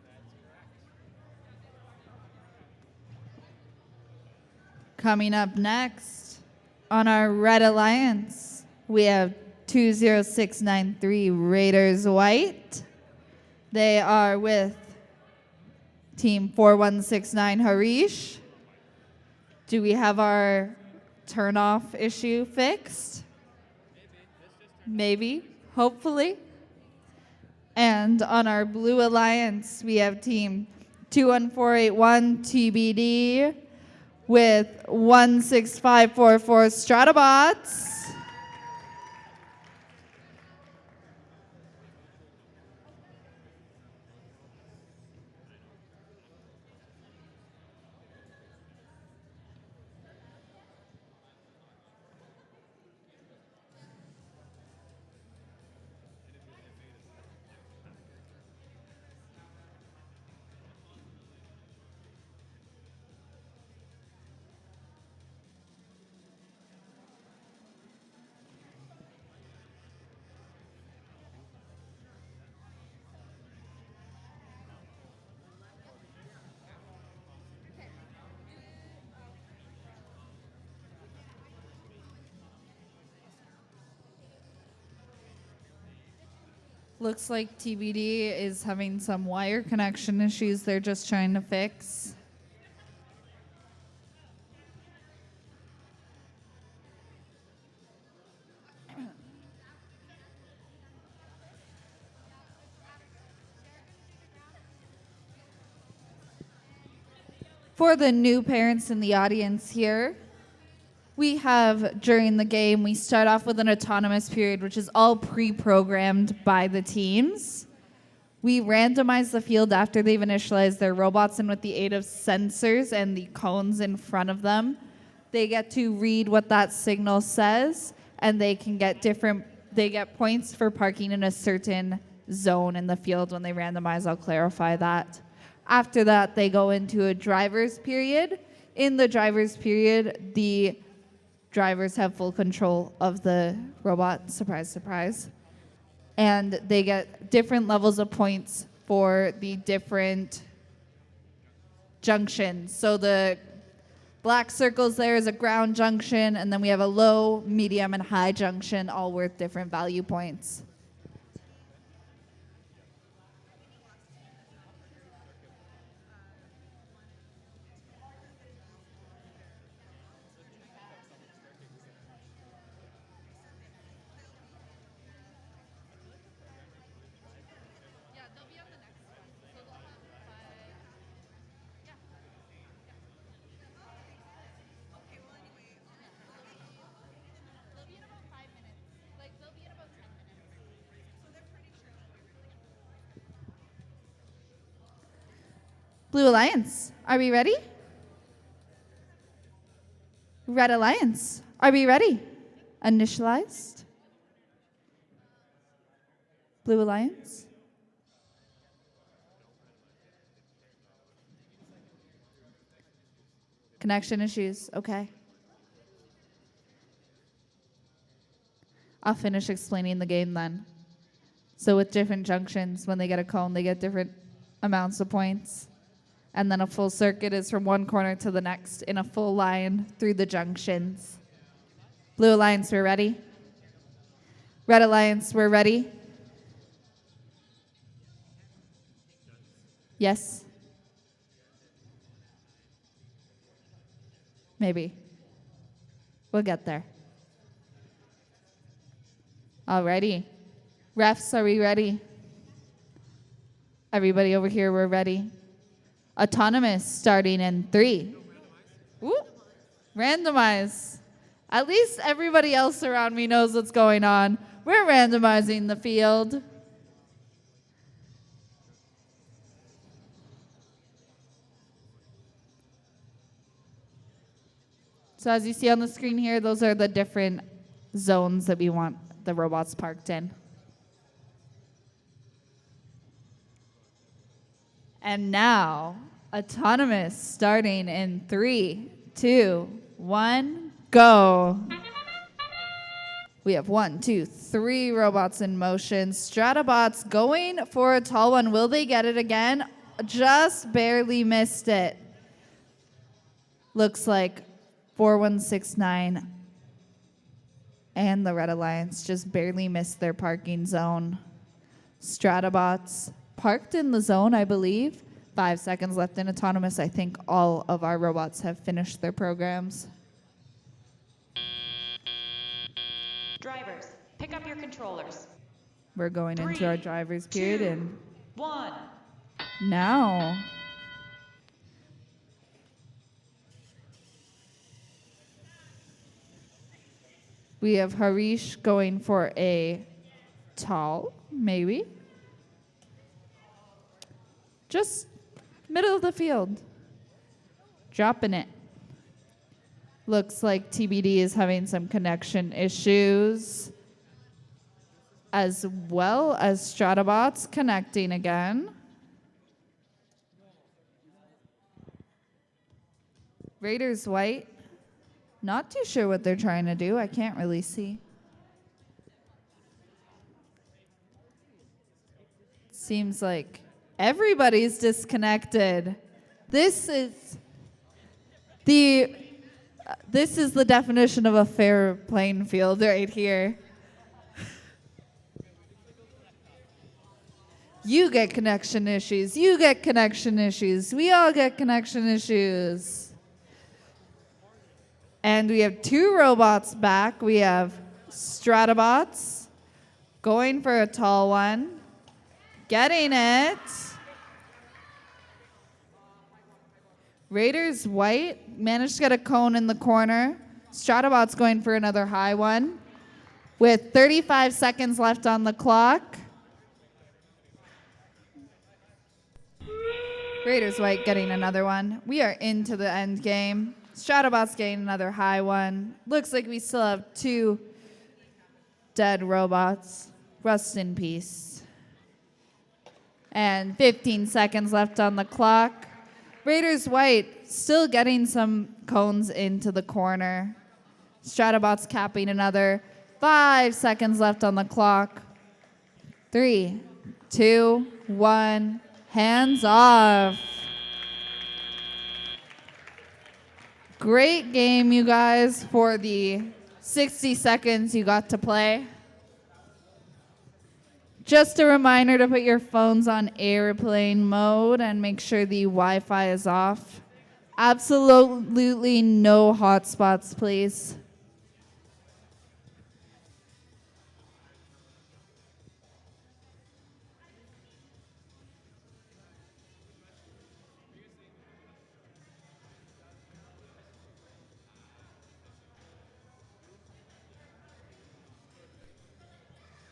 That's correct. Coming up next on our Red Alliance, we have 20693 Raiders White. They are with Team 4169 Harish. Do we have our turnoff issue fixed? Maybe, hopefully. And on our Blue Alliance, we have Team 21481 TBD with 16544 Stratabots. Looks like TBD is having some wire connection issues they're just trying to fix. For the new parents in the audience here, we have during the game, we start off with an autonomous period, which is all pre-programmed by the teams. We randomize the field after they've initialized their robots, and with the aid of sensors and the cones in front of them, they get to read what that signal says, and they can get they get points for parking in a certain zone in the field when they randomize. I'll clarify that. After that, they go into a driver's period. In the driver's period, the drivers have full control of the robot. Surprise, surprise. and they get different levels of points for the different junctions. So the black circles there is a ground junction, and then we have a low, medium, and high junction, all worth different value points. Blue Alliance, are we ready? Red Alliance, are we ready? Initialized. Blue Alliance. Connection issues, okay. I'll finish explaining the game then. So with different junctions, when they get a cone, they get different amounts of points. And then a full circuit is from one corner to the next in a full line through the junctions. Blue Alliance, we're ready. Red Alliance, we're ready. Yes? Maybe. We'll get there. Alrighty. Refs, are we ready? Everybody over here, we're ready. Autonomous starting in 3. Ooh, randomize. At least everybody else around me knows what's going on. We're randomizing the field. So as you see on the screen here, those are the different zones that we want the robots parked in. And now, autonomous starting in 3, 2, 1, go. We have 1, 2, 3 robots in motion. Stratabots going for a tall one. Will they get it again? Just barely missed it. Looks like 4169 and the Red Alliance just barely missed their parking zone. Stratabots parked in the zone, I believe. 5 seconds left in autonomous. I think all of our robots have finished their programs. Drivers, pick up your controllers. We're going into our driver's period and 1. now. We have Harish going for a tall, maybe. Just middle of the field. Dropping it. Looks like TBD is having some connection issues, as well as Stratabots connecting again. Raiders white. Not too sure what they're trying to do. I can't really see. Seems like everybody's disconnected. This is the definition of a fair playing field right here. You get connection issues. You get connection issues. We all get connection issues. And we have 2 robots back. We have Stratabots going for a tall one. Getting it. Raiders white managed to get a cone in the corner. Stratabots going for another high one. With 35 seconds left on the clock. Raiders white getting another one. We are into the end game. Stratabots getting another high one. Looks like we still have 2 dead robots. Rest in peace. And 15 seconds left on the clock. Raiders white still getting some cones into the corner. Stratabots capping another. 5 seconds left on the clock. 3, 2, 1, hands off. Great game, you guys, for the 60 seconds you got to play. Just a reminder to put your phones on airplane mode and make sure the Wi-Fi is off. Absolutely no hotspots, please.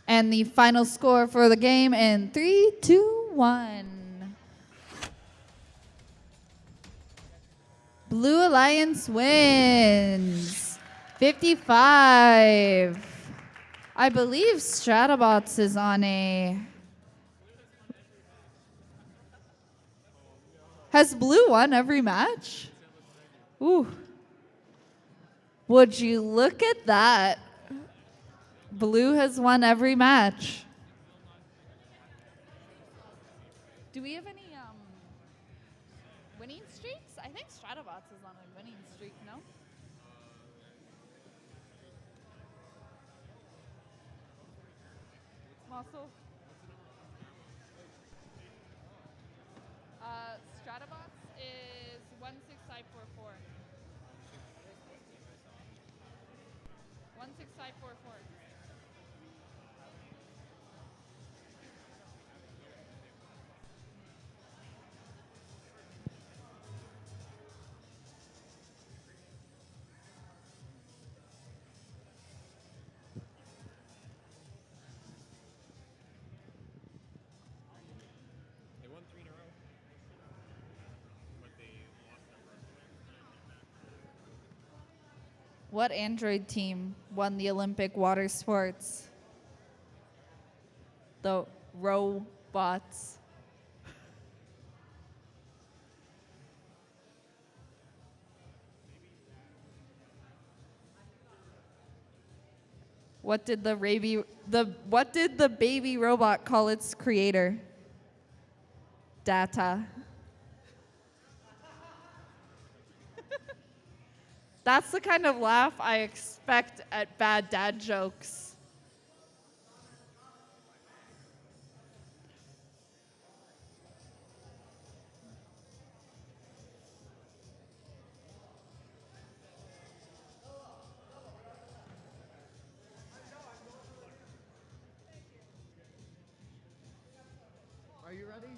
And the final score for the game in 3, 2, 1. Blue Alliance wins 55. I believe Stratabots is on a... Has Blue won every match? Ooh. Would you look at that? Blue has won every match. Do we have any winning streaks? I think Stratabots is on a winning streak, no? Muscle. Stratabots is 16544. 16544. They won 3 in a row. But they lost their first win. What Android team won the Olympic water sports? The robots. What did the baby robot call its creator? Data. That's the kind of laugh I expect at bad dad jokes. Are you ready?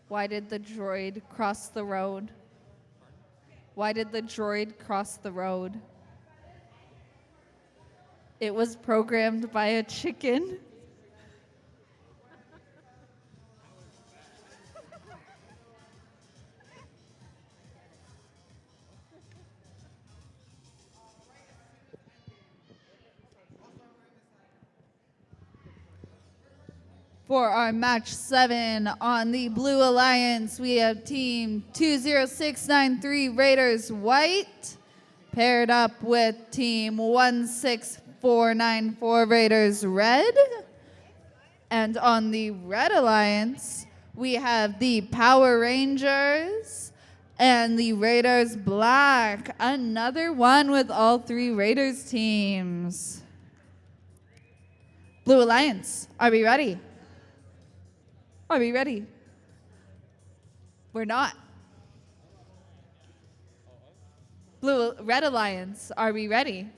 Why did the droid cross the road? Why did the droid cross the road? It was programmed by a chicken. For our match 7 on the Blue Alliance, we have team 20693 Raiders White paired up with team 16494 Raiders Red. And on the Red Alliance, we have the Power Rangers and the Raiders Black. Another one with all 3 Raiders teams. Blue Alliance, are we ready? Are we ready? We're not. Red Alliance, are we ready?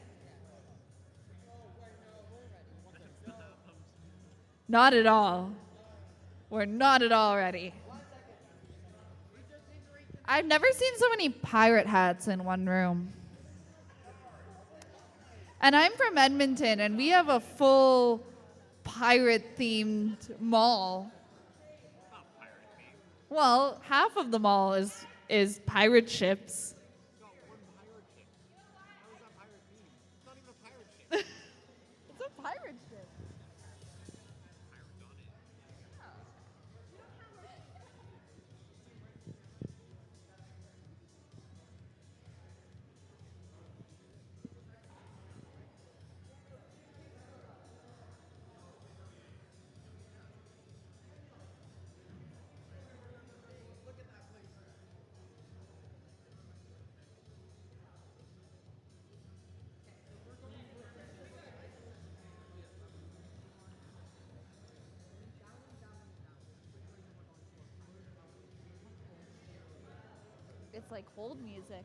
Not at all. We're not at all ready. I've never seen so many pirate hats in one room. And I'm from Edmonton, and we have a full pirate-themed mall. Well, half of the mall is pirate ships. It's not even a pirate ship. It's a pirate ship. It's like hold music.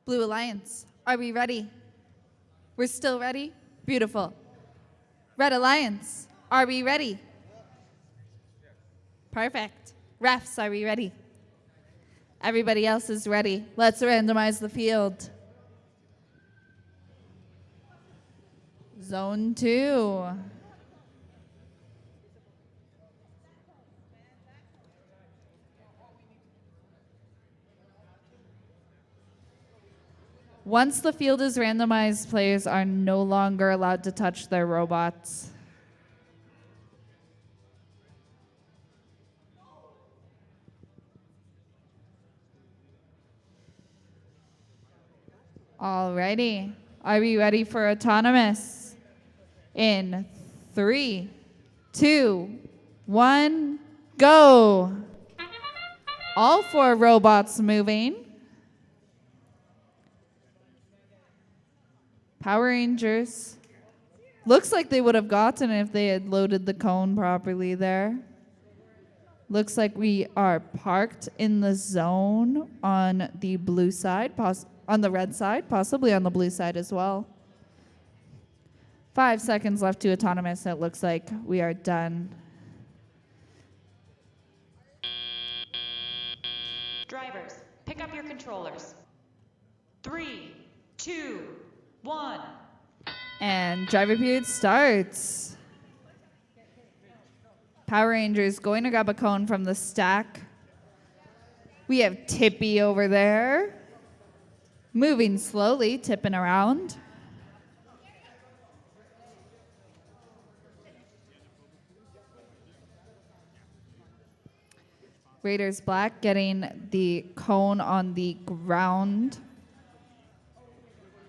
Blue Alliance, are we ready? We're still ready? Beautiful. Red Alliance, are we ready? Perfect. Refs, are we ready? Everybody else is ready. Let's randomize the field. Zone 2. Once the field is randomized, players are no longer allowed to touch their robots. Alrighty. Are we ready for autonomous? In 3, 2, 1, go. All 4 robots moving. Power Rangers. Looks like they would have gotten it if they had loaded the cone properly there. Looks like we are parked in the zone on the blue side, on the red side, possibly on the blue side as well. 5 seconds left to autonomous. It looks like we are done. Drivers, pick up your controllers. 3, 2, 1. And driver period starts. Power Rangers going to grab a cone from the stack. We have Tippy over there. Moving slowly, tipping around. Raiders Black getting the cone on the ground.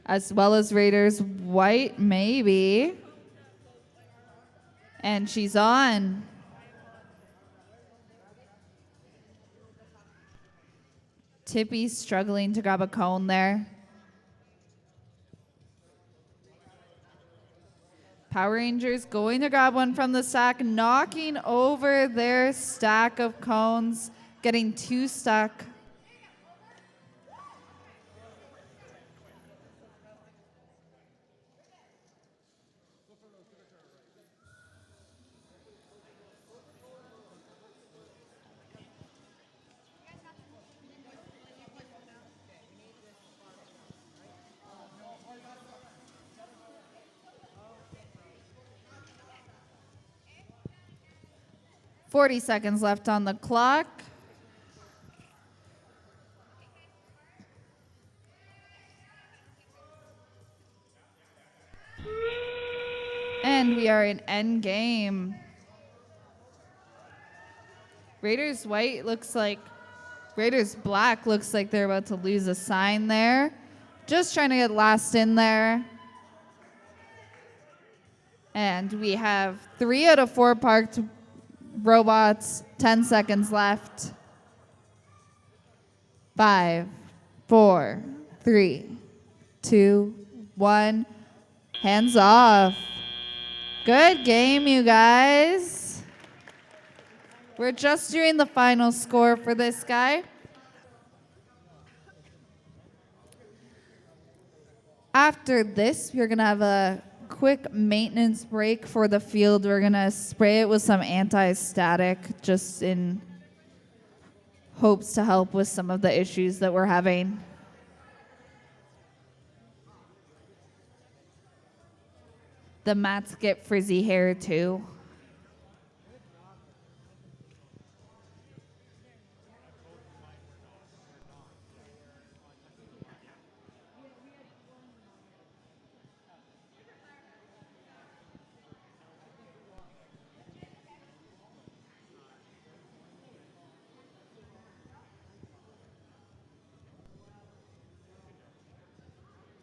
As well as Raiders White, maybe. And she's on. Tippy's struggling to grab a cone there. Power Rangers going to grab one from the stack, knocking over their stack of cones, getting 2 stuck. "40 seconds left on the clock. And we are in end game. Raiders Black looks like they're about to lose a sign there. Just trying to get last in there. And we have 3 out of 4 parked robots, 10 seconds left. 5, 4, 3, 2, 1. Hands off. Good game, you guys. We're just doing the final score for this guy. After this, we're going to have a quick maintenance break for the field. We're going to spray it with some anti-static just in hopes to help with some of the issues that we're having. The mats get frizzy hair too.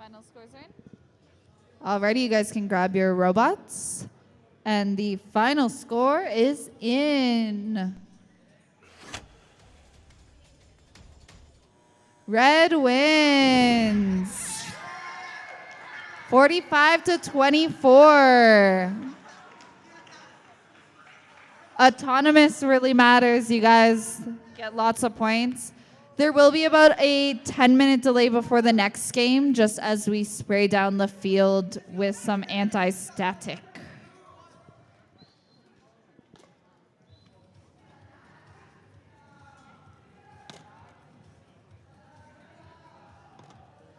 final scores are in? Alrighty, you guys can grab your robots. And the final score is in. Red wins. 45-24. Autonomous really matters, you guys. Get lots of points. There will be about a 10-minute delay before the next game, just as we spray down the field with some anti-static.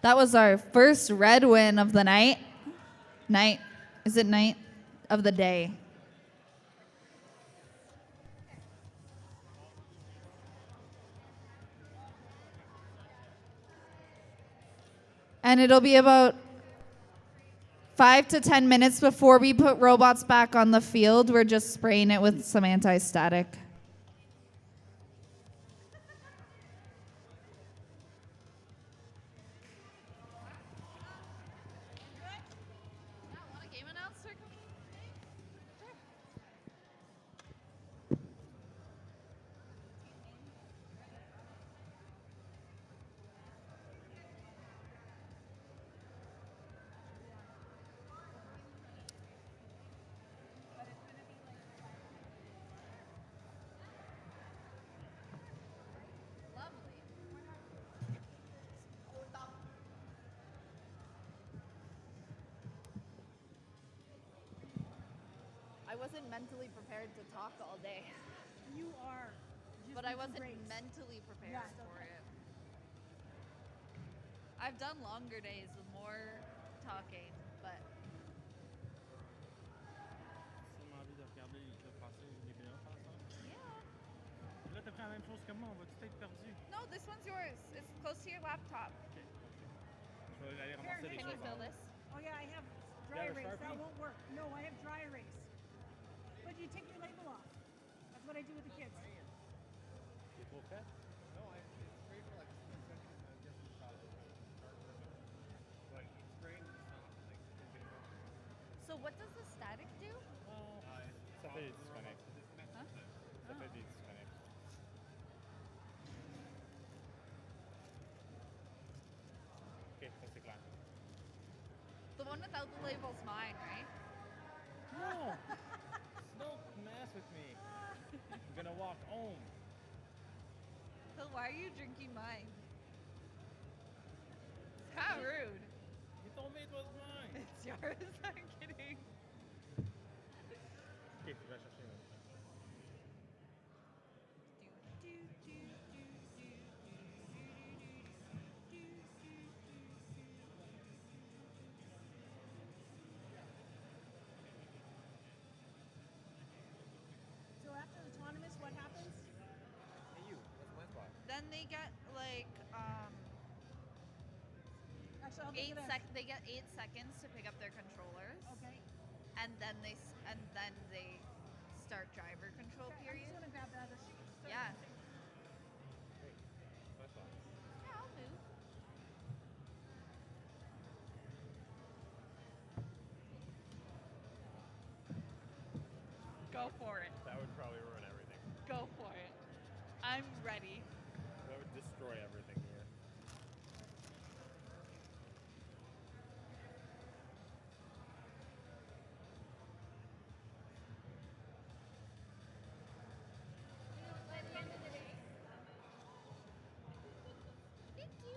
That was our first red win of the night. Is it night? Of the day. And it'll be about 5 to 10 minutes before we put robots back on the field. We're just spraying it with some anti-static. I wasn't mentally prepared to talk all day. You are. But I wasn't mentally prepared for it. I've done longer days with more talking, but Là, t'as pris la même chose que moi, on va-tu être perdu? no, this one's yours. It's close to your laptop. Je vais aller ramasser des Can you choses. fill this? Oh yeah, I have You dry got a erase. That Sharpie? won't work. No, I have dry erase. But you take your label off. That's what I do with the kids. C'est trop fait? No, it's sprayed for like 2 seconds and it gets the shot. Like, it's sprayed and it's not like getting over. So what does the static do? Ça fait des disconnects. Huh? Ça fait des disconnects. Ok, ça c'est clair. The one without the label's mine, right? No! Don't mess with me. I'm gonna walk home. So why are you drinking mine? How rude. You told me it was mine. It's yours. I'm kidding. Ok, tu vas chercher un. So after autonomous, what happens? Hey, you. That's my spot. Then they get like Actually, I'll get they get 8 seconds to pick up their controllers, Okay. and then they start driver control I'm just period. gonna grab that. Yeah. My spot. Yeah, I'll move. Go for it. That would probably ruin everything. Go for it. I'm ready. That would destroy everything here. Thank you.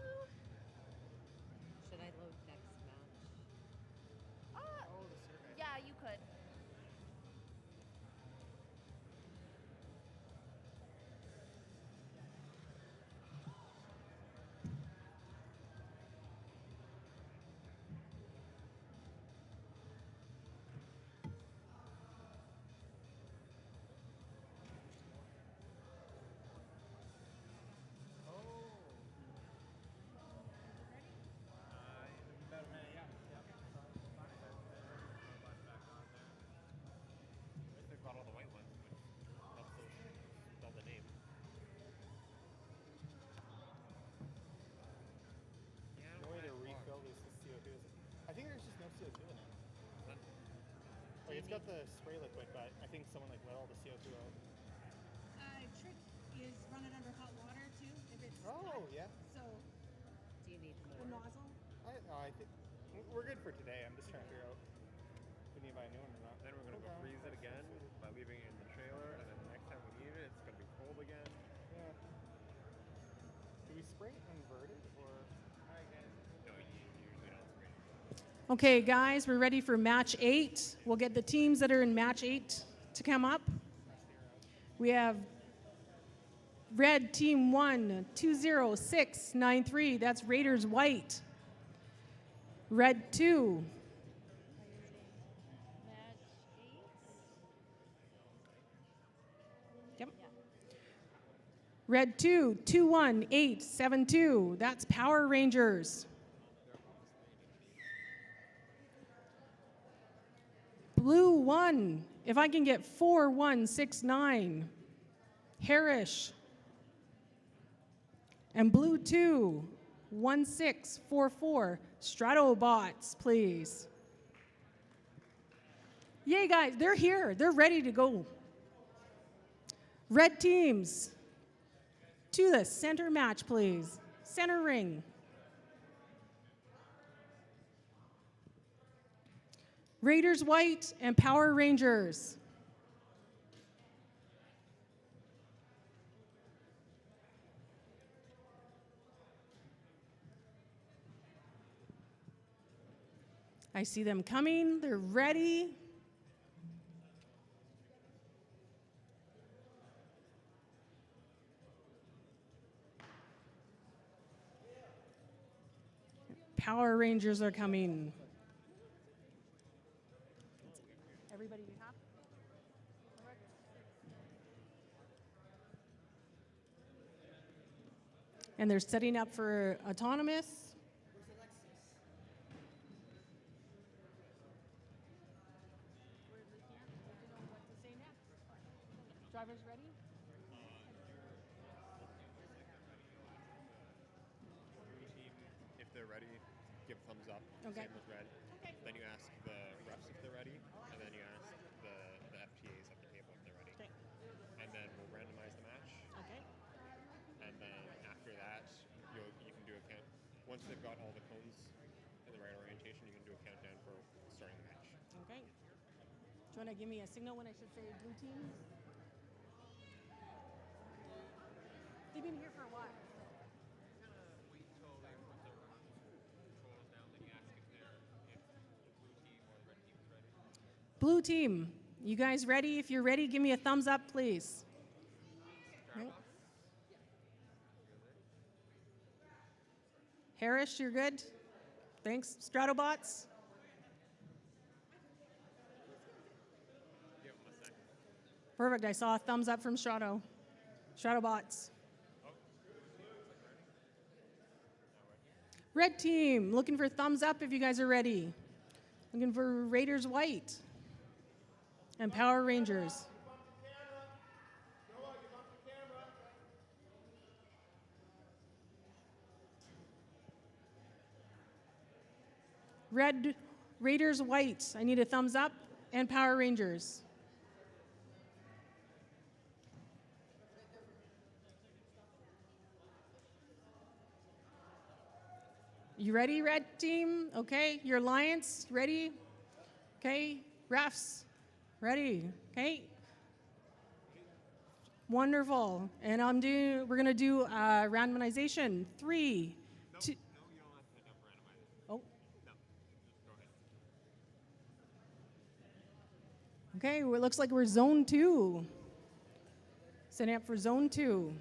Should I load next match? Yeah, you could. got the spray liquid, but I think someone like let all the CO2 out. Trick is run it under hot water too, if it's Oh, yeah. so Do you need the more? nozzle. I think we're good for today. I'm just trying to figure out if we need to buy a new one or not. Then we're gonna go freeze it again by leaving it in the trailer, and then the next time we need it, it's gonna be cold again. Yeah. Do we spray it inverted or? No, you usually don't spray it. Okay, guys, we're ready for match 8. We'll get the teams that are in match 8 to come up. We have red team 1, 20693. That's Raiders White. Red 2. Yep. Red 2, 21872. That's Power Rangers. Blue 1, if I can get 4169. Harish. And blue 2, 1644. Stratobots, please. Yay, guys, they're here. They're ready to go. Red teams, to the center match, please. Center ring. Raiders White and Power Rangers. I see them coming. They're ready. Power Rangers are coming. Everybody you have? And they're setting up for autonomous. Drivers ready? Blue team, if they're ready, give thumbs up. Okay. Same with red. Okay. Then you ask the refs if they're ready, and then you ask the FTAs at the table if they're ready. Okay. And then we'll randomize the match. Okay. And then after that, you can do a count. Once they've got all the cones in the right orientation, you can do a countdown for starting the match. Okay. Do you want to give me a signal when I should say blue team? They've been here for a while. Wait till they put their controls down, then you ask if the blue team or the red team is ready. Blue team, you guys ready? If you're ready, give me a thumbs up, please. Okay. Harris, you're good? Thanks. Stratobots? Give them a second. Perfect. I saw a thumbs up from Strato. Stratobots. Red team, looking for thumbs up if you guys are ready. Looking for Raiders White and Power Rangers. Red Raiders White, I need a thumbs up, and Power Rangers. You ready, red team? Okay, your alliance, ready? Okay, refs, ready? Okay. Wonderful. And we're gonna do randomization. 3, 2. No, you don't have to hit up randomize it. Oh, No, just go ahead. okay, well, it looks like we're zone 2. Setting up for zone 2.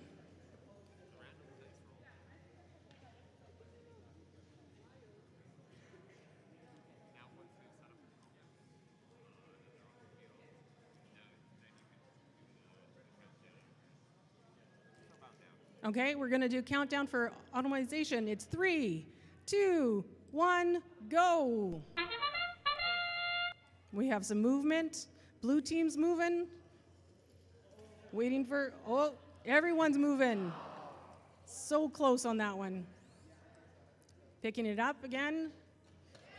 Okay, we're going to do countdown for automation. It's 3, 2, 1, go. We have some movement. Blue team's moving. Waiting for, oh, everyone's moving. So close on that one. Picking it up again.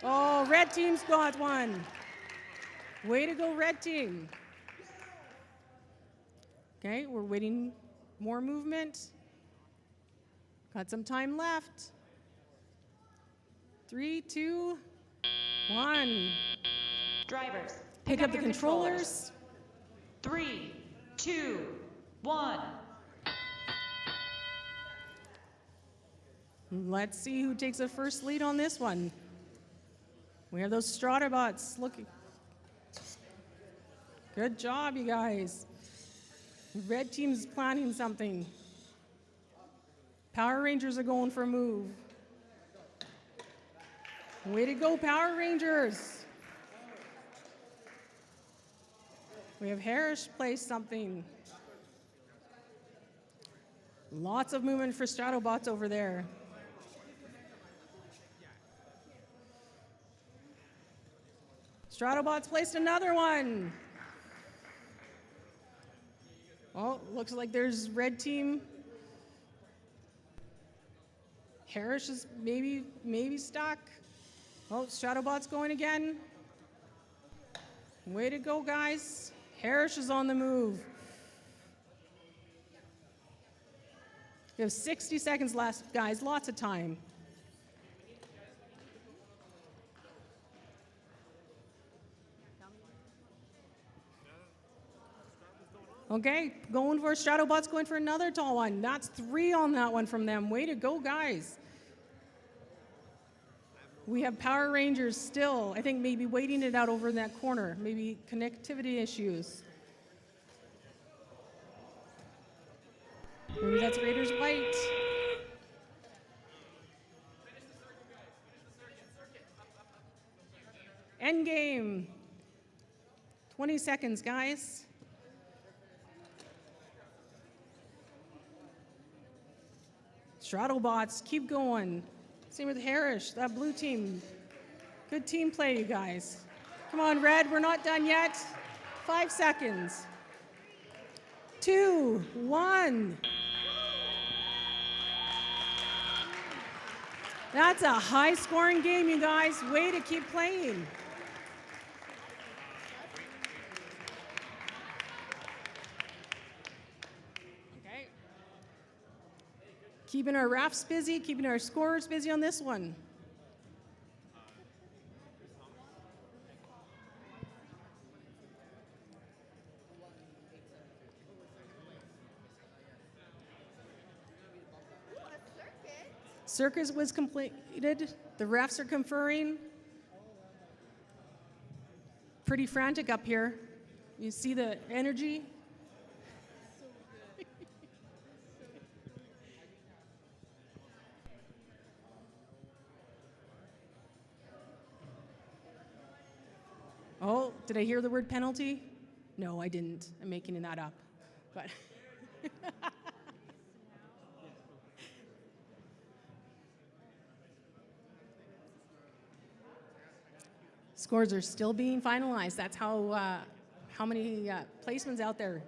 Oh, red team's got one. Way to go, red team. Okay, we're waiting more movement. Got some time left. 3, 2, 1. Drivers, Pick up the controllers. 3, 2, 1. Let's see who takes a first lead on this one. We have those Stratabots looking. Good job, you guys. Red team's planning something. Power Rangers are going for a move. Way to go, Power Rangers. We have Harris play something. Lots of movement for Stratobots over there. Stratobots placed another one. Oh, looks like there's red team. Harris is maybe stuck. Oh, Stratobots going again. Way to go, guys. Harris is on the move. You have 60 seconds left, guys. Lots of time. Okay, going for Stratobots, going for another tall one. That's 3 on that one from them. Way to go, guys. We have Power Rangers still, I think maybe waiting it out over in that corner. Maybe connectivity issues. Maybe that's Raiders white. End game. 20 seconds, guys. Stratobots, keep going. Same with Harris, that blue team. Good team play, you guys. Come on, red, we're not done yet. 5 seconds. 2, 1. That's a high-scoring game, you guys. Way to keep playing. Keeping our refs busy, keeping our scorers busy on this one. Circus was completed. The refs are conferring. Pretty frantic up here. You see the energy? Oh, did I hear the word penalty? No, I didn't. I'm making that up. But scores are still being finalized. That's how many placements out there.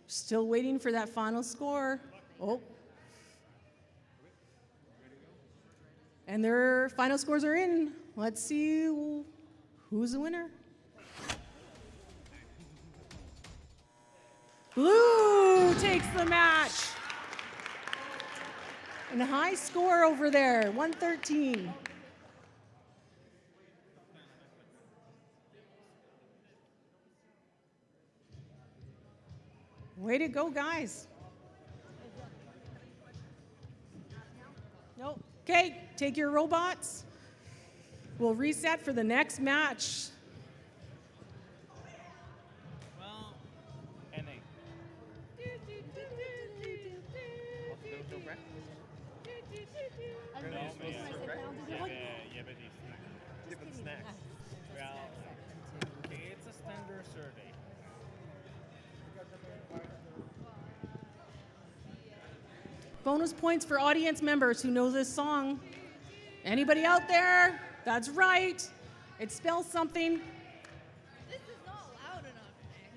Still waiting for that final score. Oh. And their final scores are in. Let's see who's the winner. Blue takes the match. And a high score over there, 113. Way to go, guys. Nope. Okay, take your robots. We'll reset for the next match. Well, NA. Yeah, but snacks. Well, it's a standard survey. Bonus points for audience members who know this song. Anybody out there? That's right. It spells something. This is not loud enough today.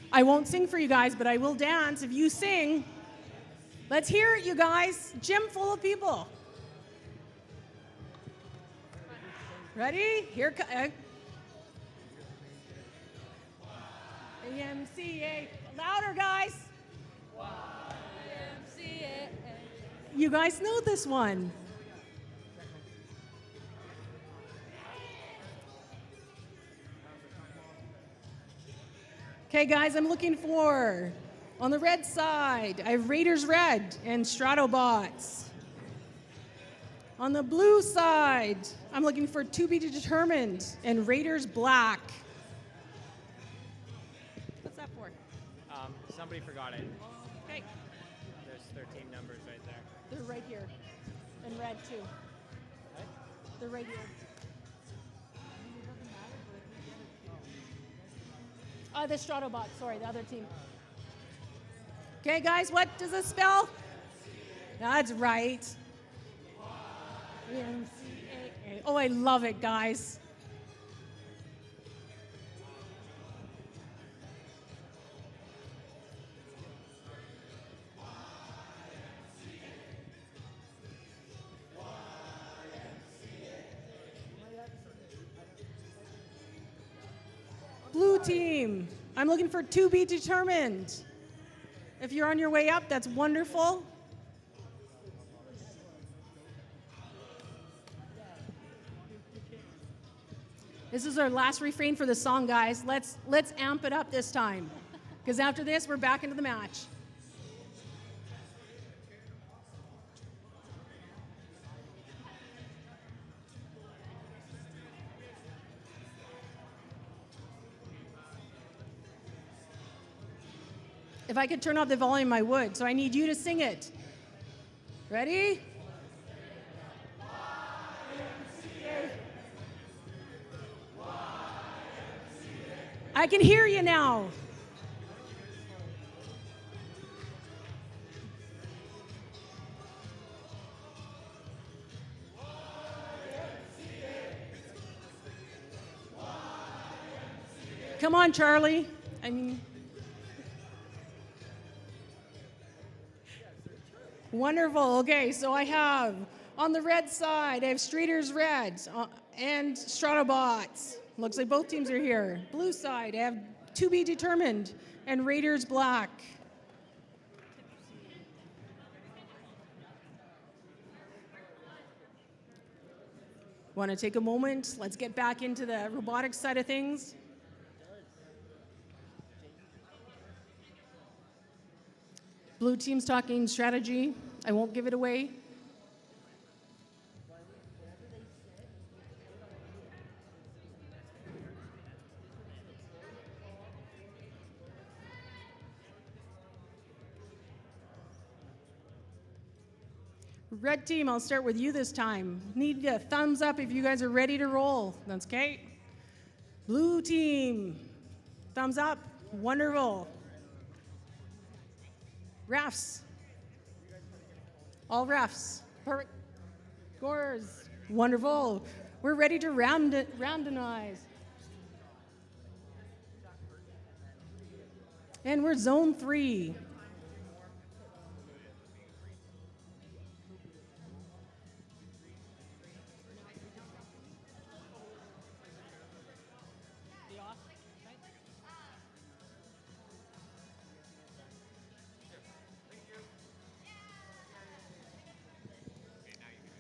I won't sing for you guys, but I will dance if you sing. Let's hear it, you guys. Gym full of people. Ready? Here comes. AMCA. Louder, guys. YMCA. You guys know this one. Okay, guys, I'm looking for, on the red side, I have Raiders Red and Stratobots. On the blue side, I'm looking for To Be Determined and Raiders Black. What's that for? Somebody forgot it. Okay, There's 13 numbers right there. they're right here. And red too. They're right here. The Stratobots, sorry, the other team. Okay, guys, what does this spell? That's right. YMCA. Oh, I love it, guys. Blue team, I'm looking for To Be Determined. If you're on your way up, that's wonderful. This is our last refrain for the song, guys. Let's amp it up this time, because after this, we're back into the match. If I could turn up the volume, I would. So I need you to sing it. Ready? I can hear you now. Come on, Charlie. Wonderful. Okay, so I have on the red side, I have Streeters Red and Stratobots. Looks like both teams are here. Blue side, I have To Be Determined and Raiders Black. Want to take a moment? Let's get back into the robotics side of things. Blue team's talking strategy. I won't give it away. Red team, I'll start with you this time. Need a thumbs up if you guys are ready to roll. That's okay. Blue team, thumbs up. Wonderful. Refs. All refs. Perfect. Scores. Wonderful. We're ready to randomize. And we're zone 3.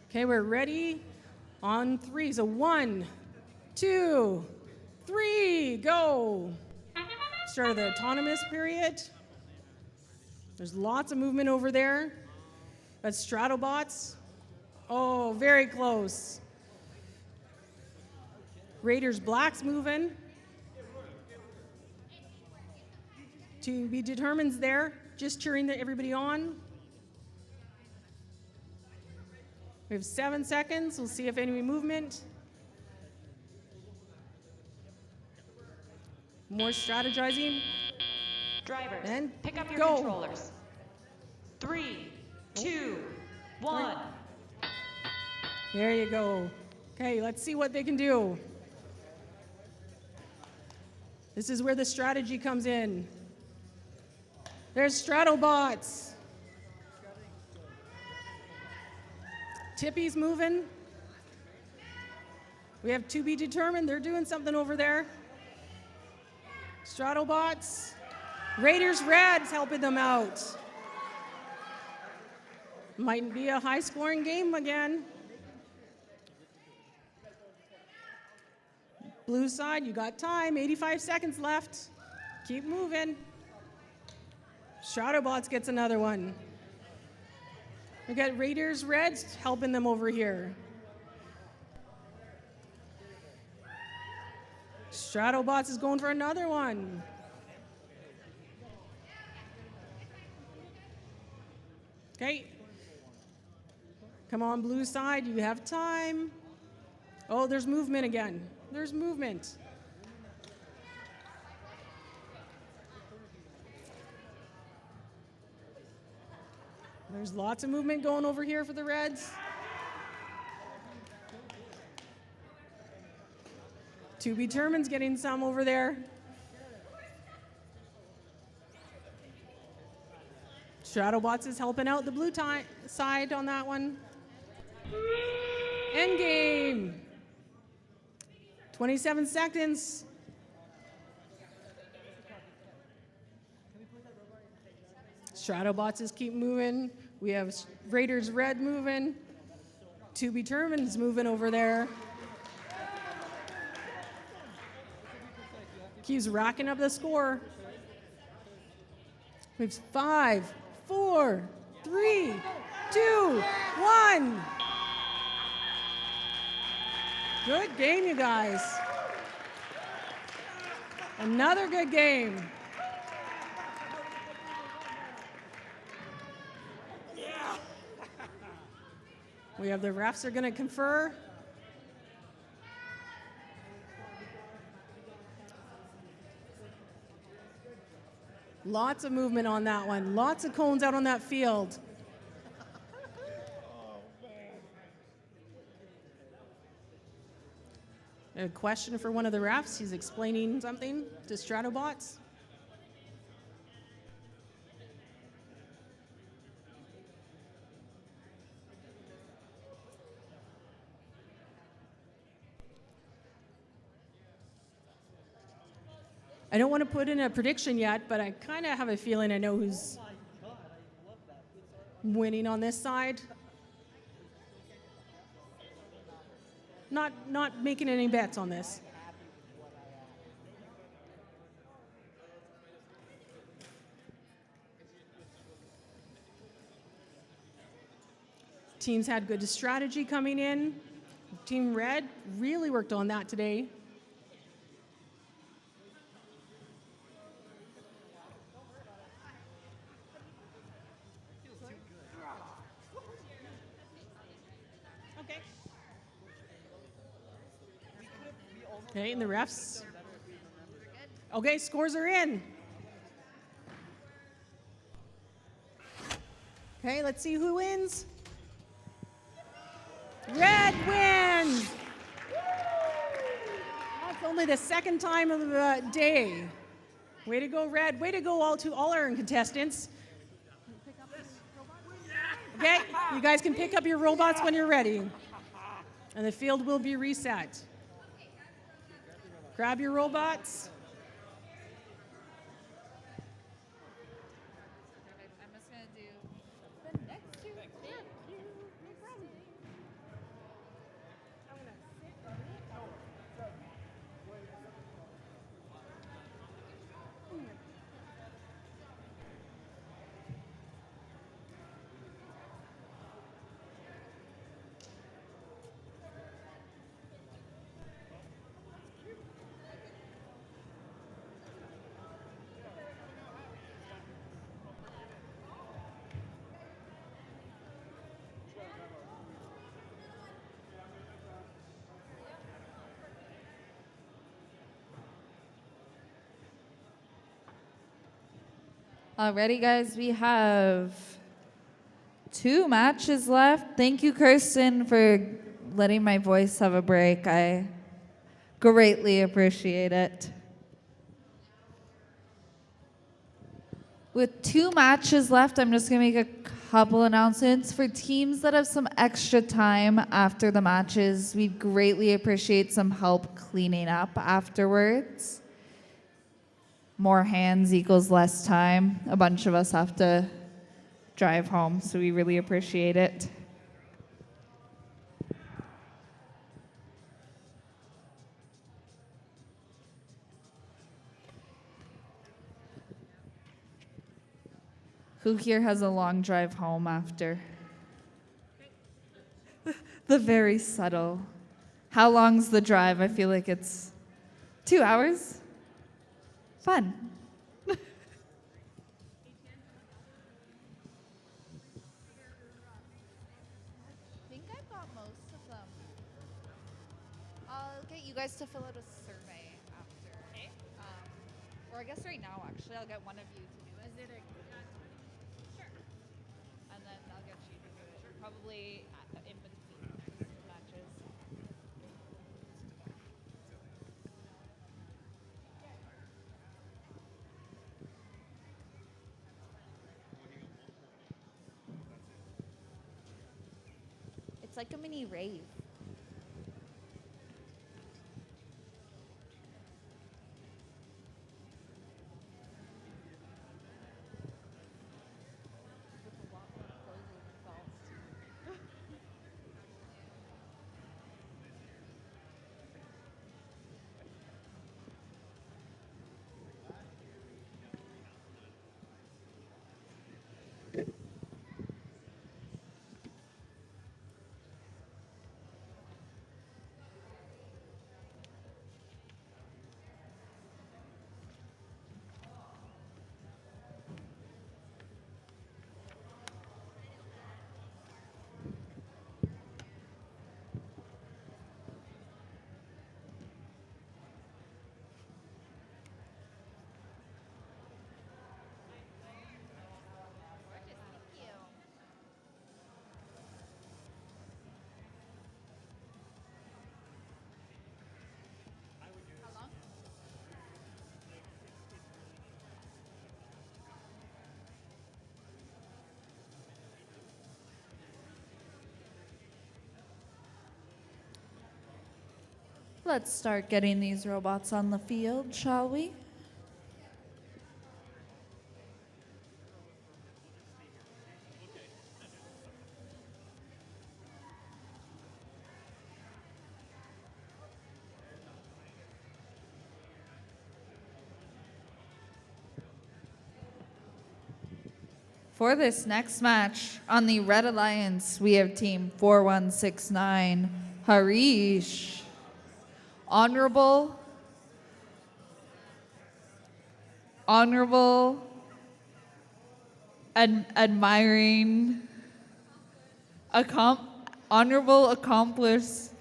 Okay, we're ready on 3. So 1, 2, 3, go. Start of the autonomous period. There's lots of movement over there. That's Stratobots. Oh, very close. Raiders Black's moving. To Be Determined's there. just cheering everybody on. We have 7 seconds. We'll see if any movement. More strategizing. Drivers, And pick up your go. controllers. 3, 2, 1. There you go. Okay, let's see what they can do. This is where the strategy comes in. There's Stratobots. Tippy's moving. We have to be determined. They're doing something over there. Stratobots. Raiders Red's helping them out. Might be a high-scoring game again. Blue side, you got time. 85 seconds left. Keep moving. Stratobots gets another one. We got Raiders Reds helping them over here. Stratobots is going for another one. Okay. Come on, blue side, you have time. Oh, there's movement again. There's movement. There's lots of movement going over here for the Reds. To be determined's getting some over there. Stratobots is helping out the blue side on that one. End game. 27 seconds. Stratobots is keep moving. We have Raiders Red moving. To be determined is moving over there. Keeps racking up the score. We have 5, 4, 3, 2, 1. Good game, you guys. Another good game. We have the refs are going to confer. Lots of movement on that one. Lots of cones out on that field. A question for one of the refs. He's explaining something to Stratobots. I don't want to put in a prediction yet, but I kind of have a feeling I know who's winning on this side. Not making any bets on this. Teams had good strategy coming in. Team Red really worked on that today. Okay, and the refs. Okay, scores are in. Okay, let's see who wins. Red wins. That's only the second time of the day. Way to go, Red. Way to go, all our contestants. Okay, you guys can pick up your robots when you're ready. And the field will be reset. Grab your robots. I'm just going to do the next two. Thank you. No problem. Alrighty, guys, we have 2 matches left. Thank you, Kirsten, for letting my voice have a break. I greatly appreciate it. With 2 matches left, I'm just going to make a couple announcements. For teams that have some extra time after the matches, we'd greatly appreciate some help cleaning up afterwards. More hands equals less time. A bunch of us have to drive home, so we really appreciate it. Who here has a long drive home after? The very subtle. How long's the drive? I feel like it's 2 hours. Fun. I think I've got most of them. I'll get you guys to fill out a survey after. Okay. Or I guess right now, actually, I'll get one of you to do it. Is it a Sure. And then I'll get you to do it. Probably in between matches. It's like a mini rave. Let's start getting these robots on the field, shall we? For this next match on the Red Alliance, we have team 4169, Harish. Honorable, admiring, honorable, accomplished,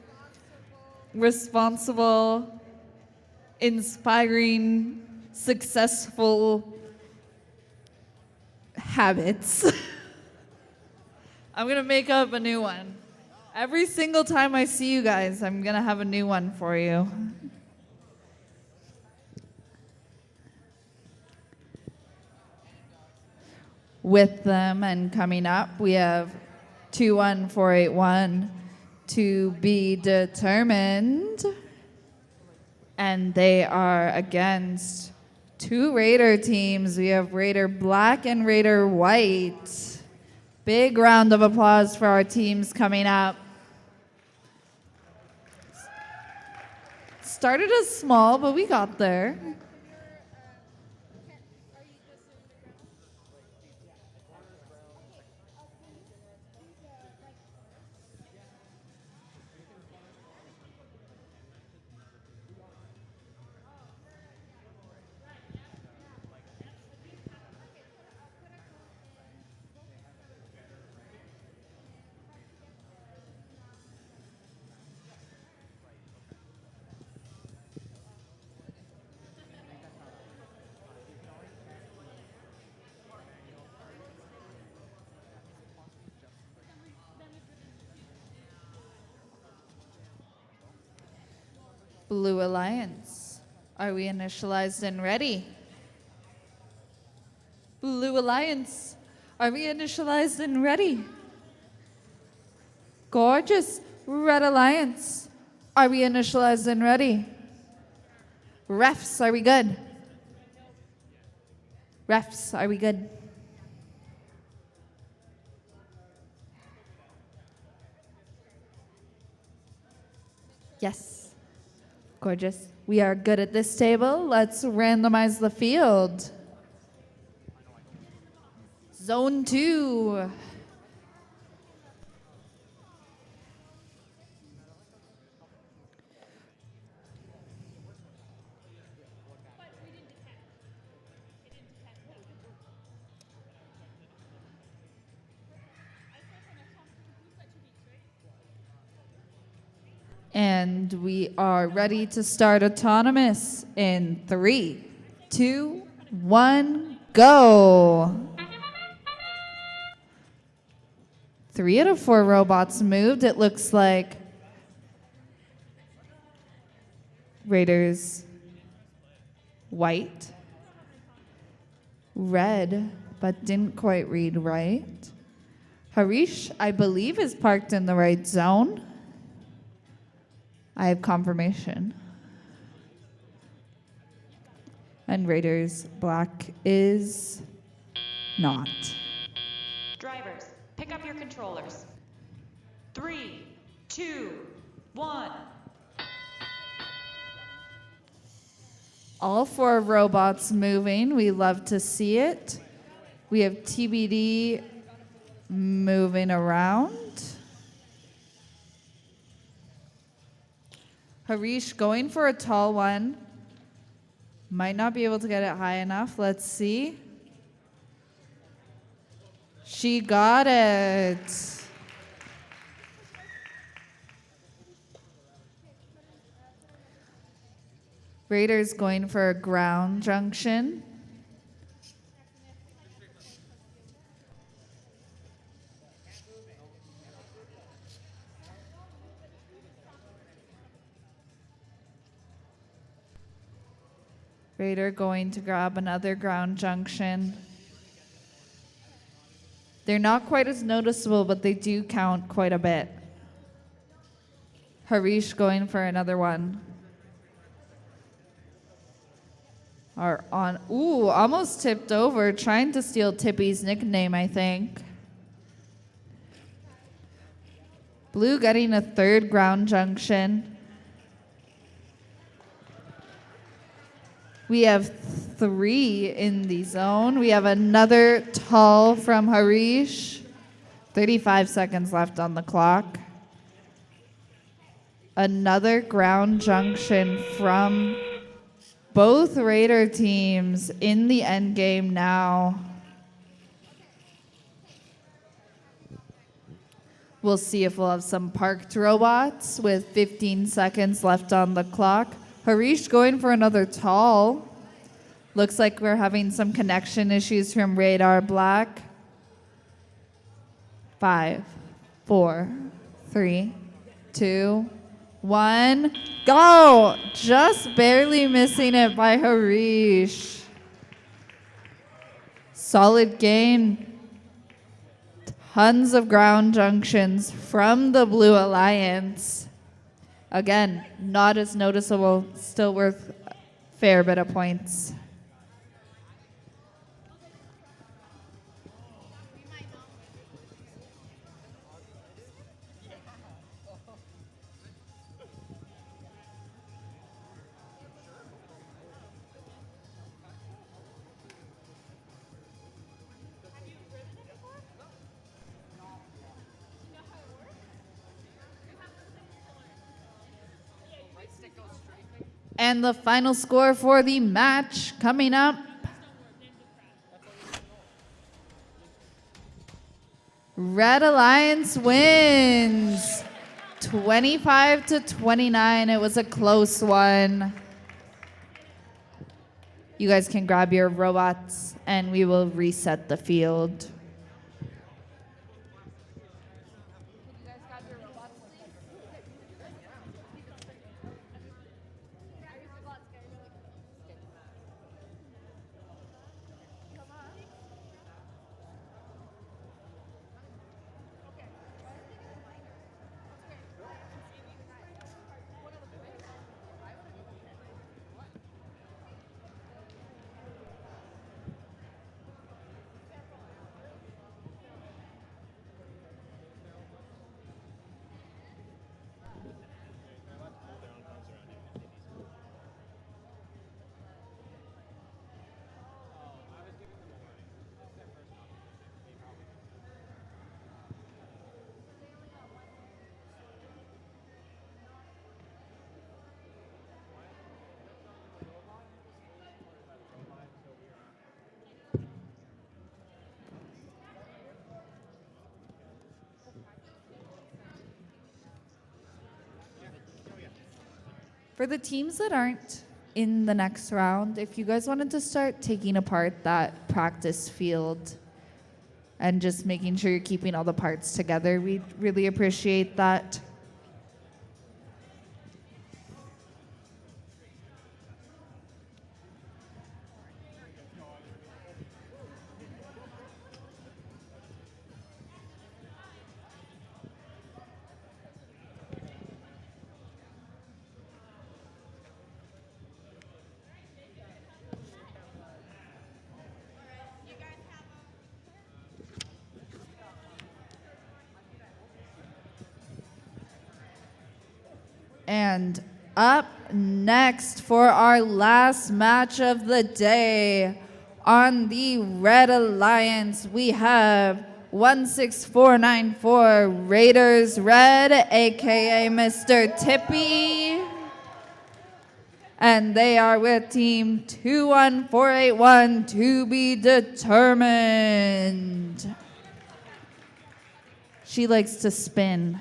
responsible, inspiring, successful habits. I'm going to make up a new one. Every single time I see you guys, I'm going to have a new one for you. With them and coming up, we have 21481 to be determined. And they are against 2 Raider teams. We have Raider Black and Raider White. Big round of applause for our teams coming up. Started as small, but we got there. Blue Alliance, are we initialized and ready? Blue Alliance, are we initialized and ready? Gorgeous. Red Alliance, are we initialized and ready? Refs, are we good? Refs, are we good? Yes. Gorgeous. We are good at this table. Let's randomize the field. Zone 2. And we are ready to start autonomous in 3, 2, 1, go. 3 out of 4 robots moved. It looks like Raiders white, red, but didn't quite read right. Harish, I believe, is parked in the right zone. I have confirmation. And Raiders black is not. Drivers, pick up your controllers. 3, 2, 1. All 4 robots moving. We love to see it. We have TBD moving around. Harish going for a tall one. Might not be able to get it high enough. Let's see. She got it. Raiders going for a ground junction. Raider going to grab another ground junction. They're not quite as noticeable, but they do count quite a bit. Harish going for another one. Are on, ooh, almost tipped over, trying to steal Tippy's nickname, I think. Blue getting a 3rd ground junction. We have 3 in the zone. We have another tall from Harish. 35 seconds left on the clock. Another ground junction from both Raider teams in the end game now. We'll see if we'll have some parked robots with 15 seconds left on the clock. Harish going for another tall. Looks like we're having some connection issues from Radar Black. 5, 4, 3, 2, 1, go! Just barely missing it by Harish. Solid game. Tons of ground junctions from the Blue Alliance. Again, not as noticeable, still worth a fair bit of points. And the final score for the match coming up. Red Alliance wins 25-29. It was a close one. You guys can grab your robots and we will reset the field. For the teams that aren't in the next round, if you guys wanted to start taking apart that practice field and just making sure you're keeping all the parts together, we'd really appreciate that. And up next for our last match of the day, on the Red Alliance, we have 16494 Raiders Red, aka Mr. Tippy. And they are with team 21481 to be determined. She likes to spin.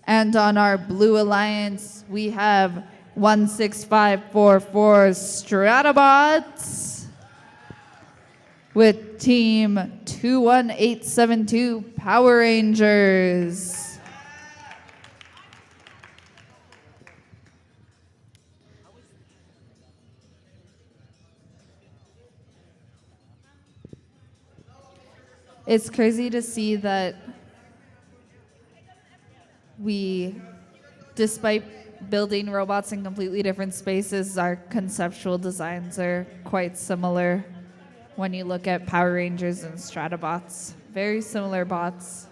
And on our Blue Alliance, we have 16544 Stratabots with team 21872 Power Rangers. It's crazy to see that we, despite building robots in completely different spaces, our conceptual designs are quite similar when you look at Power Rangers and Stratabots. Very similar bots.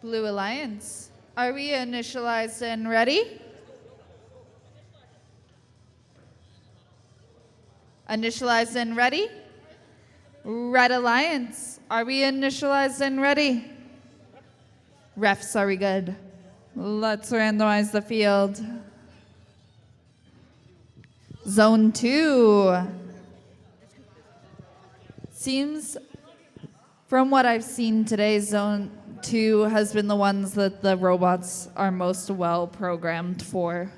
Blue Alliance, are we initialized and ready? Initialized and ready? Red Alliance, are we initialized and ready? Refs, are we good? Let's randomize the field. Zone 2. Seems, from what I've seen today, Zone 2 has been the ones that the robots are most well programmed for.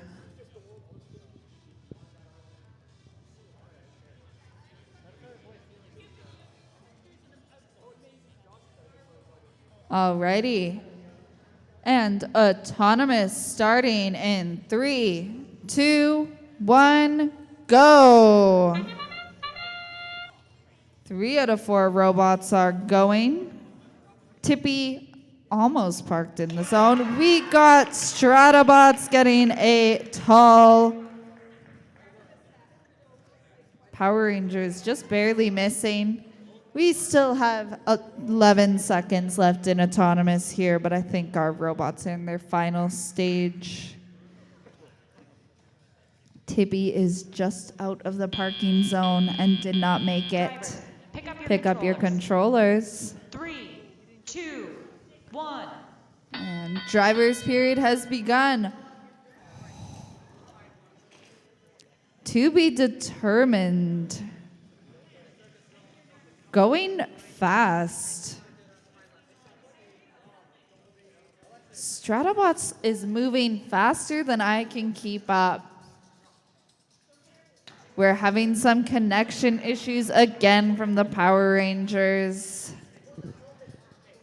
Alrighty. And autonomous starting in 3, 2, 1, go. 3 out of 4 robots are going. Tippy almost parked in the zone. We got Stratabots getting a tall. Power Rangers just barely missing. We still have 11 seconds left in autonomous here, but I think our robots are in their final stage. Tippy is just out of the parking zone and did not make it. Pick up your controllers. 3, 2, 1. And driver's period has begun. To be determined. Going fast. Stratabots is moving faster than I can keep up. We're having some connection issues again from the Power Rangers.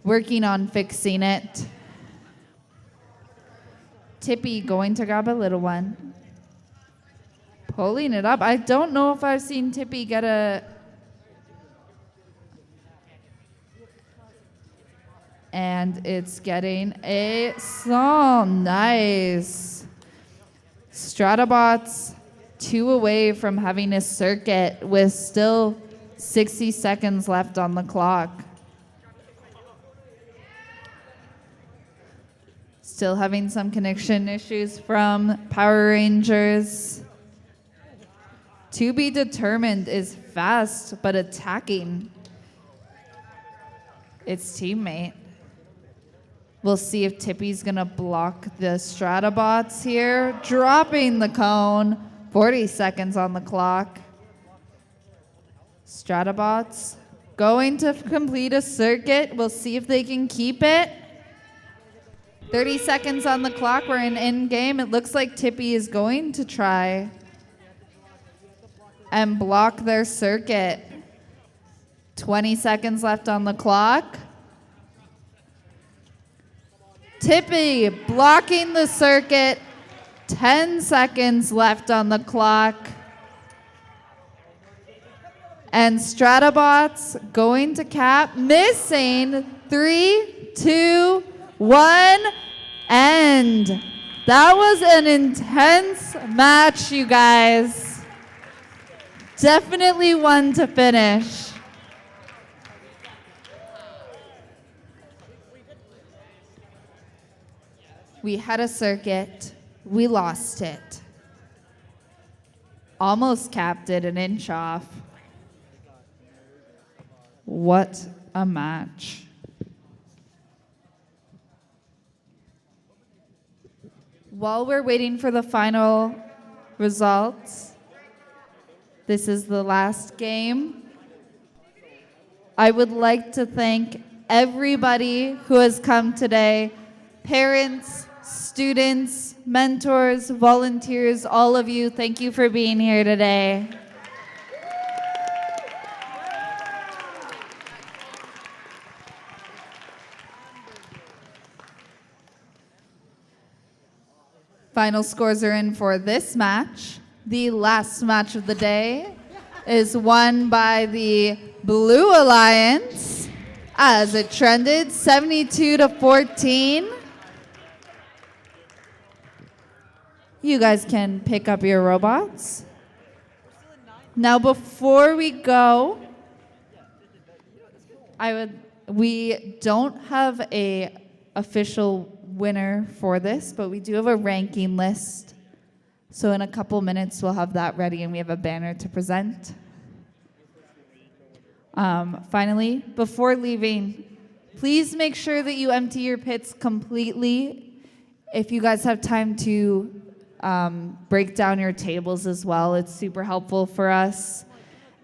Working on fixing it. Tippy going to grab a little one. Pulling it up. I don't know if I've seen Tippy get a... And it's getting a song. Nice. Stratabots 2 away from having a circuit with still 60 seconds left on the clock. Still having some connection issues from Power Rangers. To be determined is fast but attacking its teammate. We'll see if Tippy's gonna block the Stratabots here. Dropping the cone. 40 seconds on the clock. Stratabots going to complete a circuit. We'll see if they can keep it. 30 seconds on the clock. We're in end game. It looks like Tippy is going to try and block their circuit. 20 seconds left on the clock. Tippy blocking the circuit. 10 seconds left on the clock. And Stratabots going to cap, missing. 3, 2, 1, end. That was an intense match, you guys. Definitely one to finish. We had a circuit. We lost it. Almost capped it an inch off. What a match. While we're waiting for the final results, this is the last game. I would like to thank everybody who has come today, parents, students, mentors, volunteers, all of you, thank you for being here today. Final scores are in for this match. The last match of the day is won by the Blue Alliance as it trended 72-14. You guys can pick up your robots. Now, before we go, we don't have a official winner for this, but we do have a ranking list. So in a couple minutes, we'll have that ready and we have a banner to present. Finally, before leaving, please make sure that you empty your pits completely. If you guys have time to break down your tables as well, it's super helpful for us.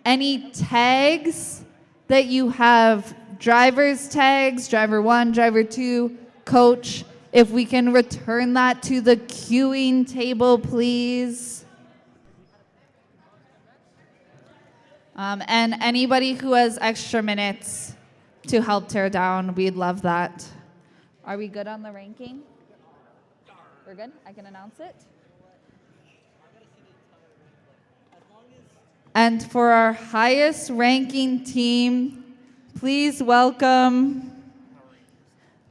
Any tags that you have, driver's tags, driver 1, driver 2, coach, if we can return that to the queuing table, please. And anybody who has extra minutes to help tear down, we'd love that. Are we good on the ranking? We're good? I can announce it? And for our highest ranking team, please welcome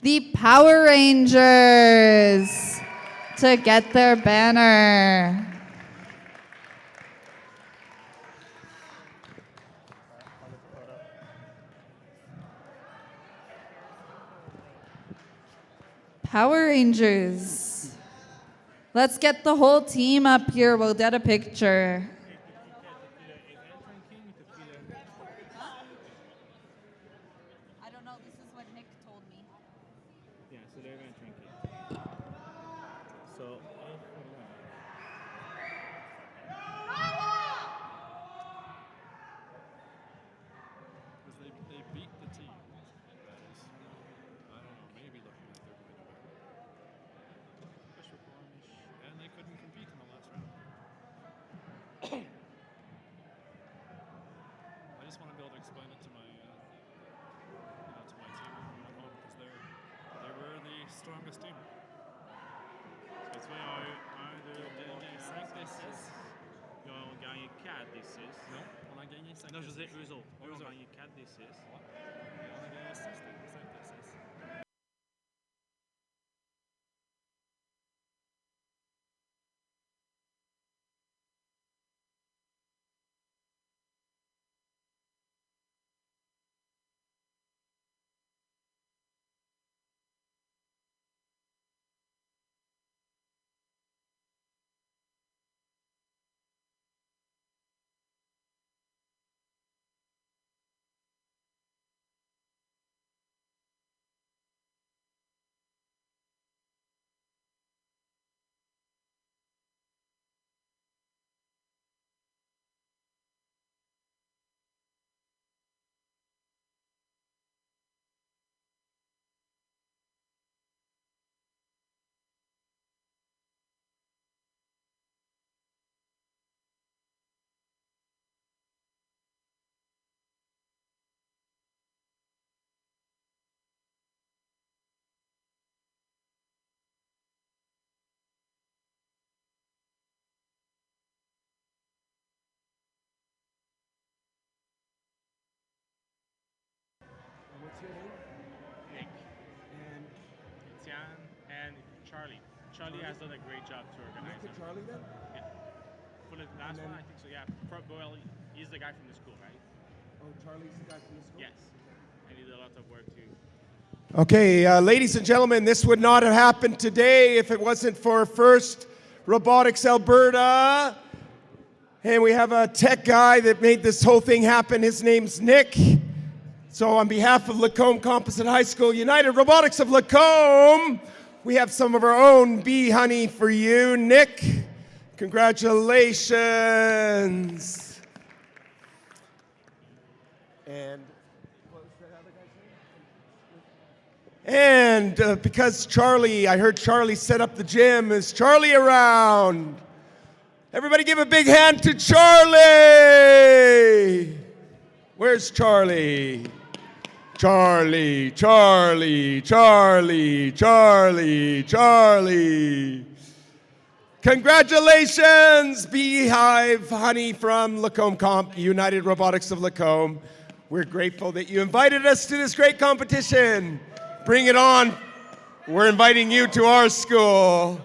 the Power Rangers to get their banner. Power Rangers. Let's get the whole team up here. We'll get a picture. I don't know. This is what Nick told me. Yeah, so they're going to drink it. So, just want to be able to explain it to my, to my team at home because they were the strongest team. Ils ont gagné 4 des 6. Non, on a gagné 5 Non, je des disais 6. eux autres. Eux ont gagné 4 des 6. On a gagné 5 des 6. What's your name? Nick, And Etienne, and Charlie. Charlie has done a great job to organize Nick and them. Charlie then? Yeah. For the last then- one, I think so, yeah. Well, he's the guy from the school, right? Oh, Charlie's the guy from the school? Yes. And he did a lot of work too. Okay, ladies and gentlemen, this would not have happened today if it wasn't for First Robotics Alberta. And we have a tech guy that made this whole thing happen. His name's Nick. So on behalf of Lacombe Composite High School, United Robotics of Lacombe, we have some of our own bee honey for you. Nick, congratulations. And what was that other guy's name? And because Charlie, I heard Charlie set up the gym, is Charlie around? Everybody give a big hand to Charlie. Where's Charlie? Charlie, Charlie, Charlie, Charlie, Charlie. Congratulations, Beehive Honey from Lacombe Comp, United Robotics of Lacombe. We're grateful that you invited us to this great competition. Bring it on. We're inviting you to our school.